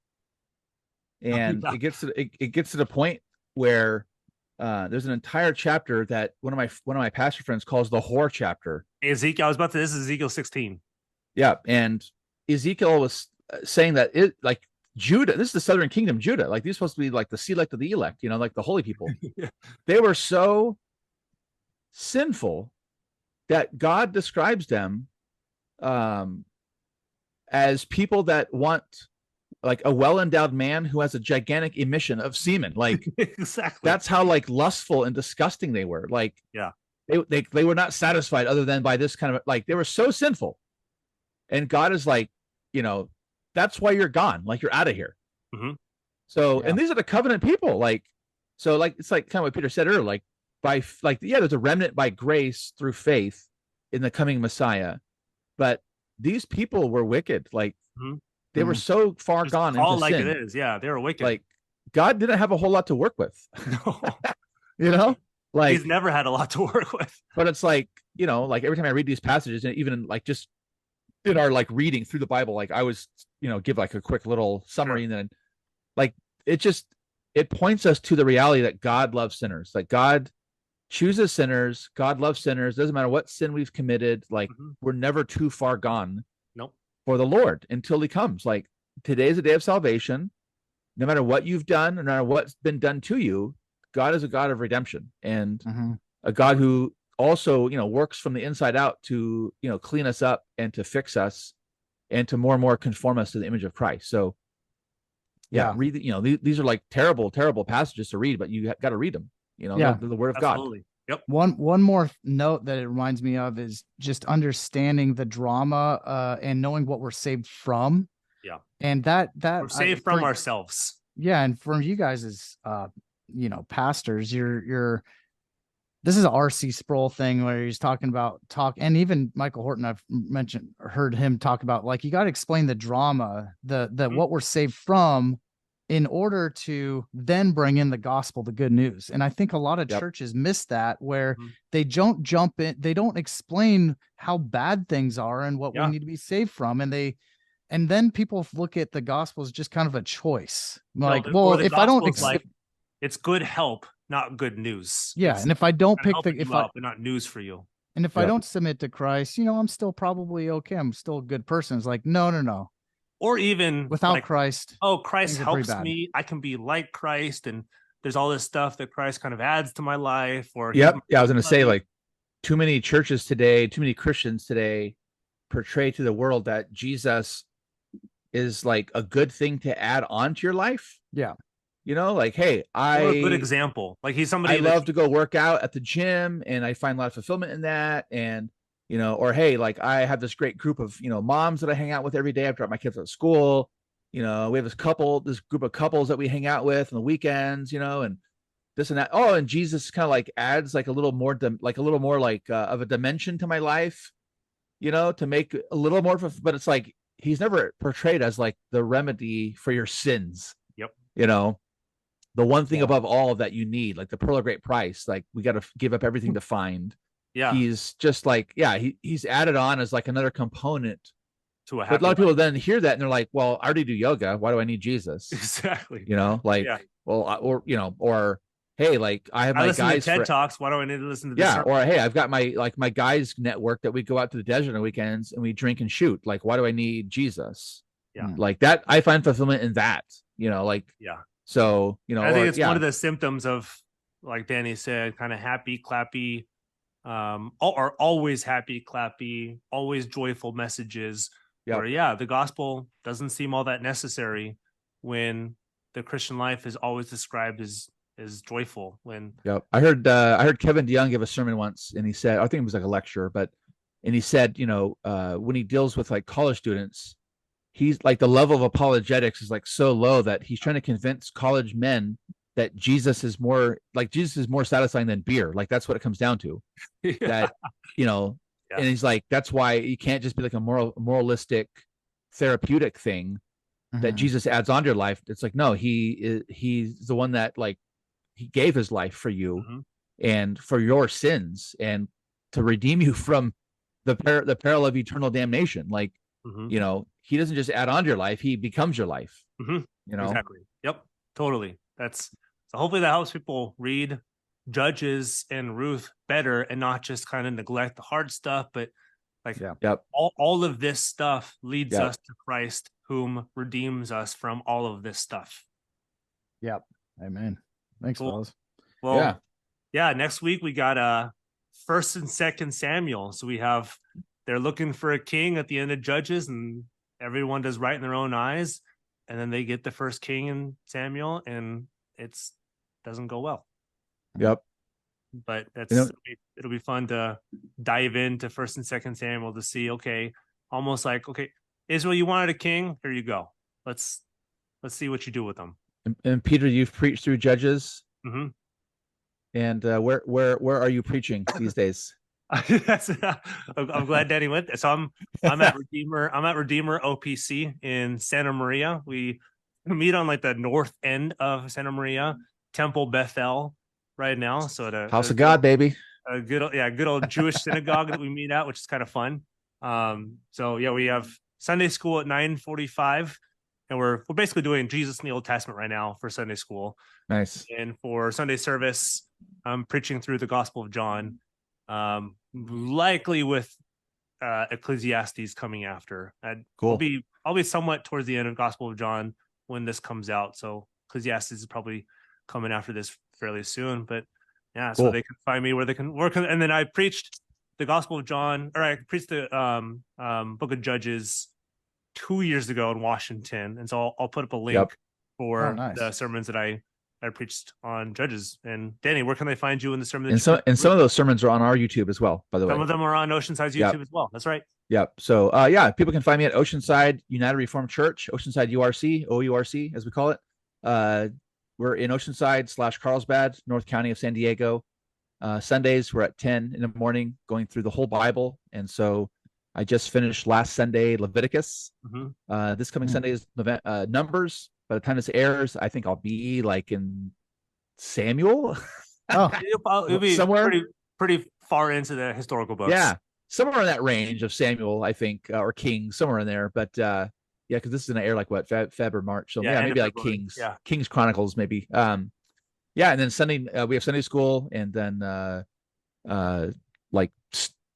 And it gets to the point where there's an entire chapter that one of my pastor friends calls the whore chapter. This is Ezekiel 16. Yeah, and Ezekiel was saying that Judah, this is the southern kingdom, Judah, like these are supposed to be like the select of the elect, like the holy people. They were so sinful that God describes them as people that want like a well-endowed man who has a gigantic emission of semen. Like Exactly. that's how like lustful and disgusting they were. Like Yeah. they were not satisfied other than by this kind of, like, they were so sinful. And God is like, you know, that's why you're gone. Like you're out of here. Mm-hmm. So, Yeah. and these are the covenant people. Like, so like, it's like kind of what Peter said earlier, like yeah, there's a remnant by grace through faith in the coming Messiah. But these people were wicked. Like Mhm. they were so far Just gone call into it like sin. it is. Yeah, they were wicked. Like God didn't have a whole lot to work with, No, you know, like, he's never had a lot to work with. but it's like, you know, like every time I read these passages, and even like just in our like reading through the Bible, like I was, you know, give like a quick little summary, and then like it points us to the reality that God loves sinners. Like God chooses sinners. God loves sinners. Doesn't matter what sin we've committed. Like we're never too far gone Nope. for the Lord until he comes. Like today is a day of salvation. No matter what you've done, no matter what's been done to you, God is a God of redemption, and a God who also, you know, works from the inside out to, you know, clean us up and to fix us and to more and more conform us to the image of Christ. So yeah, read the, you know, these are like terrible, terrible passages to read, but you got to read them. You know, they're the word of Absolutely. God. Yep. One more note that it reminds me of is just understanding the drama and knowing what we're saved from. Yeah. And that we're saved from ourselves. Yeah, and from you guys as you know, pastors, you're this is a R.C. Sproul thing where he's talking about and even Michael Horton, I've heard him talk about, like, you got to explain the drama, what we're saved from, in order to then bring in the gospel, the good news. And I think a lot of churches miss that, where they don't jump in, they don't explain how bad things are and what we need to be saved from. And then people look at the gospel as just kind of a choice. Like, well, if I don't, like, it's good help, not good news. Yeah. It's, and if I don't pick but not news for you. And if I don't submit to Christ, you know, I'm still probably okay. I'm still a good person. It's like, no. Or even without like, Christ. Oh, Christ helps me. I can be like Christ. And there's all this stuff that Christ kind of adds to my life. Or yeah, I was going to say, like, too many churches today, too many Christians today portray to the world that Jesus is like a good thing to add on to your life. Yeah. You know, like, hey, a good example. Like he's somebody I love to go work out at the gym and I find a lot of fulfillment in that. And, you know, or hey, like I have this great group of, you know, moms that I hang out with every day. I drop my kids at school. You know, we have this group of couples that we hang out with on the weekends, you know, and this and that. Oh, and Jesus kind of like adds like a little more of a dimension to my life, you know, to make a little more but it's like he's never portrayed as like the remedy for your sins. Yep. You know, the one thing above all that you need, like the pearl of great price, like we got to give up everything to find. Yeah. He's just like, he's added on as like another component to a but a lot of people then hear that and they're like, well, I already do yoga. Why do I need Jesus? Exactly. You know, like, or, you know, or, hey, like I have my guys TED Talks. Why do I need to listen to this? Yeah. Or, hey, I've got my guys network that we go out to the desert on weekends and we drink and shoot. Like, why do I need Jesus? Yeah. Like that. I find fulfillment in that, you know, like, so, you know, I think it's one of the symptoms of, like Danny said, kind of happy, clappy, or always happy, clappy, always joyful messages. Where, the gospel doesn't seem all that necessary when the Christian life is always described as joyful. When I heard Kevin DeYoung give a sermon once, and he said, I think it was like a lecture, and he said, you know, when he deals with like college students, he's like the level of apologetics is like so low that he's trying to convince college men that Jesus is more satisfying than beer. Like that's what it comes down to. That, you know, and he's like, that's why you can't just be like a moralistic therapeutic thing that Jesus adds on to your life. It's like, no, he's the one that like he gave his life for you and for your sins and to redeem you from the peril of eternal damnation. Like, you know, he doesn't just add on to your life, he becomes your life. You know? Exactly. Yep. Totally. So hopefully that helps people read Judges and Ruth better and not just kind of neglect the hard stuff, but like all of this stuff leads us to Christ, whom redeems us from all of this stuff. Yep. Amen. Thanks, fellas. Well, next week we got 1st and 2nd Samuel. So they're looking for a king at the end of Judges, and everyone does right in their own eyes, and then they get the first king in Samuel, and it's doesn't go well. Yep. But You it'll be fun to dive into First and Second Samuel to see, okay, almost like, okay, Israel, you wanted a king, here you go. Let's see what you do with them. and Peter, you've preached through Judges. Mm-hmm. And where are you preaching these days? I'm glad Danny went. So I'm at Redeemer. I'm at Redeemer OPC in Santa Maria. We meet on like the north end of Santa Maria, Temple Bethel, right now. So at House of God, baby. A good old Jewish synagogue that we meet at, which is kind of fun. So yeah, we have Sunday school at 9:45, and we're basically doing Jesus in the Old Testament right now for Sunday school. Nice. And for Sunday service, I'm preaching through the Gospel of John, likely with Ecclesiastes coming after. Cool. I'll be somewhat towards the end of Gospel of John when this comes out. So Ecclesiastes is probably coming after this fairly soon. But yeah, cool. So they can find me where they can work. And then I preached the Gospel of John, or I preached the Book of Judges 2 years ago in Washington. And so I'll put up a link for the sermons that I preached on Judges. And Danny, where can they find you in the sermon? And some of those sermons are on our YouTube as well, by the way. Some of them are on Oceanside's YouTube as well. That's right. Yep. So people can find me at Oceanside United Reformed Church, Oceanside URC, OURC as we call it. We're in Oceanside / Carlsbad, North County of San Diego. Sundays we're at 10 in the morning going through the whole Bible. And so I just finished last Sunday Leviticus. Mm-hmm. This coming Sunday is Numbers. By the time this airs, I think I'll be like in Samuel. You'll be somewhere pretty far into the historical books. Yeah, somewhere in that range of Samuel, I think, or Kings, somewhere in there. But yeah, because this is gonna air like what Feb or March, so yeah maybe like Kings, Kings Chronicles, maybe. And then Sunday we have Sunday school, and then like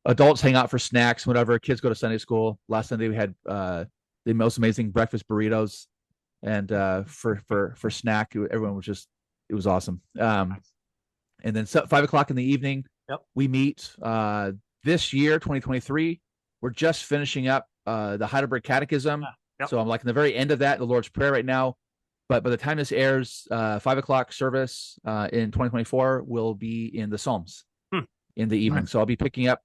adults hang out for snacks, whatever. Kids go to Sunday school. Last Sunday we had the most amazing breakfast burritos. And for snack, everyone was it was awesome. And then 5:00 in the evening, we meet. This year, 2023, we're just finishing up the Heidelberg Catechism. So I'm like in the very end of that, the Lord's Prayer right now. But by the time this airs, 5:00 service in 2024 will be in the Psalms in the evening. So I'll be picking up,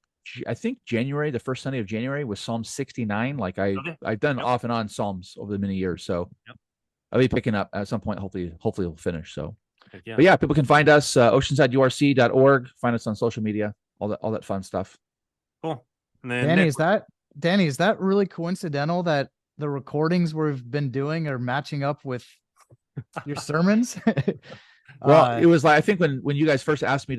I think January, the first Sunday of January, was Psalm 69. Like I've done off and on Psalms over the many years. So I'll be picking up at some point. Hopefully we'll finish. So, but yeah, people can find us oceansideurc.org. Find us on social media, all that fun stuff. Cool. And then Danny, is that really coincidental that the recordings we've been doing are matching up with your sermons? Well, it was like, I think when you guys first asked me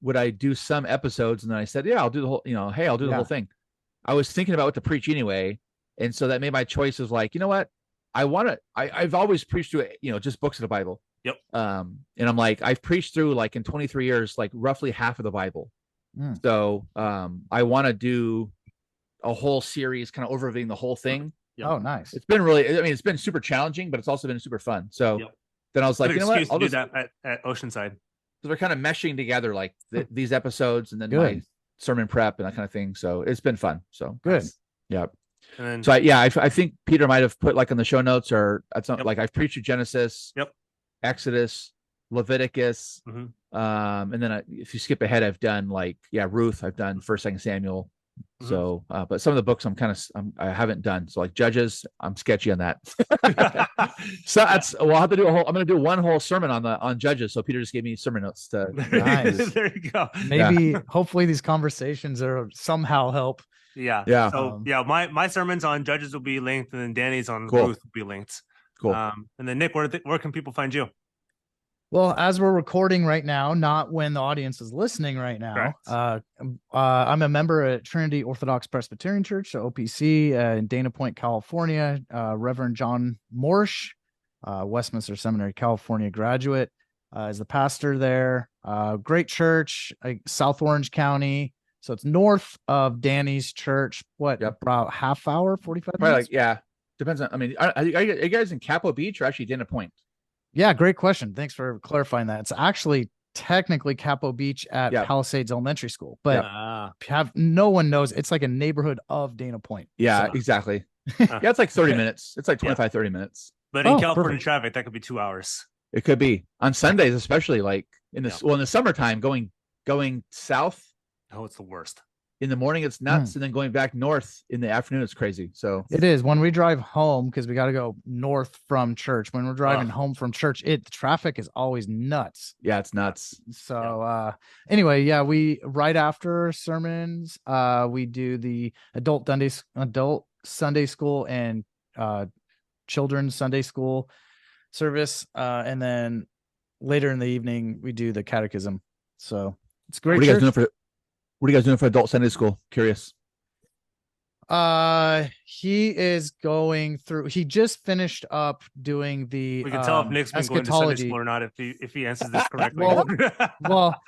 would I do some episodes, and then I said, yeah, I'll do the whole, hey, I'll do the whole thing. I was thinking about what to preach anyway. And so that made my choice of like, you know what? I've always preached through, just books of the Bible. Yep. And I'm like, I've preached through like in 23 years, like roughly half of the Bible. So I want to do a whole series kind of overviewing the whole thing. Yep. Oh, nice. It's been it's been super challenging, but it's also been super fun. So then I was like, you know what? I'll do that at Oceanside. So they're kind of meshing together like these episodes and then my sermon prep and that kind of thing. So it's been fun. So good. Yeah. And then, so I think Peter might have put like on the show notes or at some, like I've preached through Genesis, Exodus, Leviticus, and then if you skip ahead, I've done like Ruth, I've done 1st, 2nd Samuel. So, but some of the books I haven't done. So like Judges, I'm sketchy on that. So I'll have to do I'm going to do one whole sermon on Judges. So Peter just gave me sermon notes to. Nice. There you go. Maybe hopefully these conversations are somehow help. Yeah. So my sermons on Judges will be linked, and then Danny's on Ruth will be linked. Cool. And then Nick, where can people find you? Well, as we're recording right now, not when the audience is listening right now, I'm a member at Trinity Orthodox Presbyterian Church, OPC, in Dana Point, California. Reverend John Morsch, Westminster Seminary, California graduate, is the pastor there. Great church, South Orange County. So it's north of Danny's church. About half hour, 45 minutes? Depends on, are you guys in Capo Beach or actually Dana Point? Yeah, great question. Thanks for clarifying that. It's actually technically Capo Beach at Palisades Elementary School, but no one knows. It's like a neighborhood of Dana Point. Yeah, exactly. Yeah, it's like 30 minutes. It's like 25, 30 minutes. But in Oh, California perfect. traffic, that could be 2 hours. It could be on Sundays, especially like in the Yeah. well in the summertime, going south Oh, it's the worst. in the morning, it's nuts, and then going back north in the afternoon, it's crazy. So It is when we drive home because we got to go north from church. When we're driving Ugh. home from church, the traffic is always nuts. yeah, it's nuts. So anyway, yeah, we right after sermons, we do the adult Sunday school and children's Sunday school service, and then later in the evening we do the catechism. So it's great. What are you guys doing for adult Sunday school? Curious. He is going through. He just finished up doing the. We can tell if Nick's been going to Sunday school or not if he answers this correctly. Well,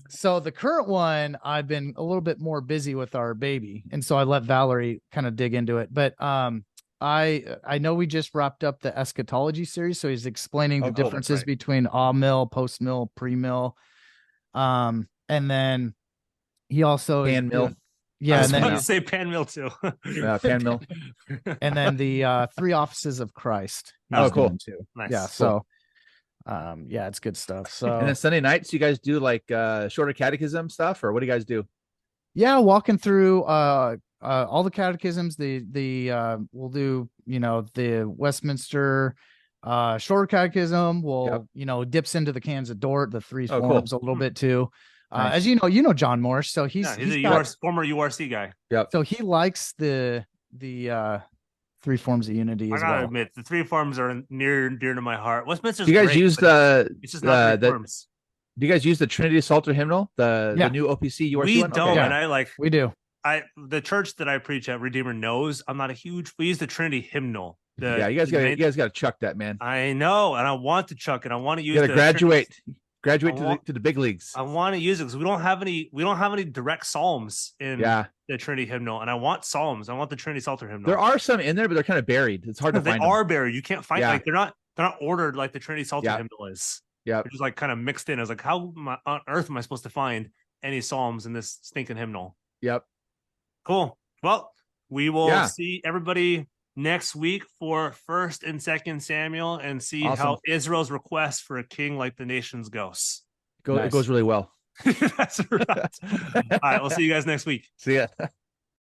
so the current one, I've been a little bit more busy with our baby, and so I let Valerie kind of dig into it. But I know we just wrapped up the eschatology series, so he's explaining the differences between mill, post mill, pre mill, and then he also Pan mill. Yeah, and then you say pan mill too. Pan mill. And then the three offices of Christ. Oh, cool. Too. Nice. Yeah. Cool. So yeah, it's good stuff. So and then Sunday nights, you guys do like shorter catechism stuff, or what do you guys do? Yeah, walking through all the catechisms. We'll do, the Westminster shorter catechism. We'll dips into the Canons the three forms a little bit too. Nice. As you know John Morse, so he's a former URC guy. Yeah, so he likes the three forms of unity. I gotta admit, the three forms are near and dear to my heart. Westminster's do you guys great, use it's just not three forms. Do you guys use the Trinity Psalter hymnal? The new OPC URC we one? don't, and we do. The church that I preach at Redeemer knows I'm not a huge. We use the Trinity hymnal. You guys got to chuck that, man. I know, and I want to chuck it. I want to use. You got to graduate to the big leagues. I want to use it because we don't have any direct psalms in the Trinity hymnal, and I want psalms. I want the Trinity Psalter hymnal. There are some in there, but they're kind of buried. It's hard to find. They are buried. You can't find they're not ordered like the Trinity Psalter hymnal is. Yeah, they're just like kind of mixed in. I was like, how on earth am I supposed to find any psalms in this stinking hymnal? Yep. Cool. Well, we will see everybody next week for 1st and 2nd Samuel and see how Israel's request for a king like the nations goes. It goes really well. That's right. All right, we'll see you guys next week. See ya.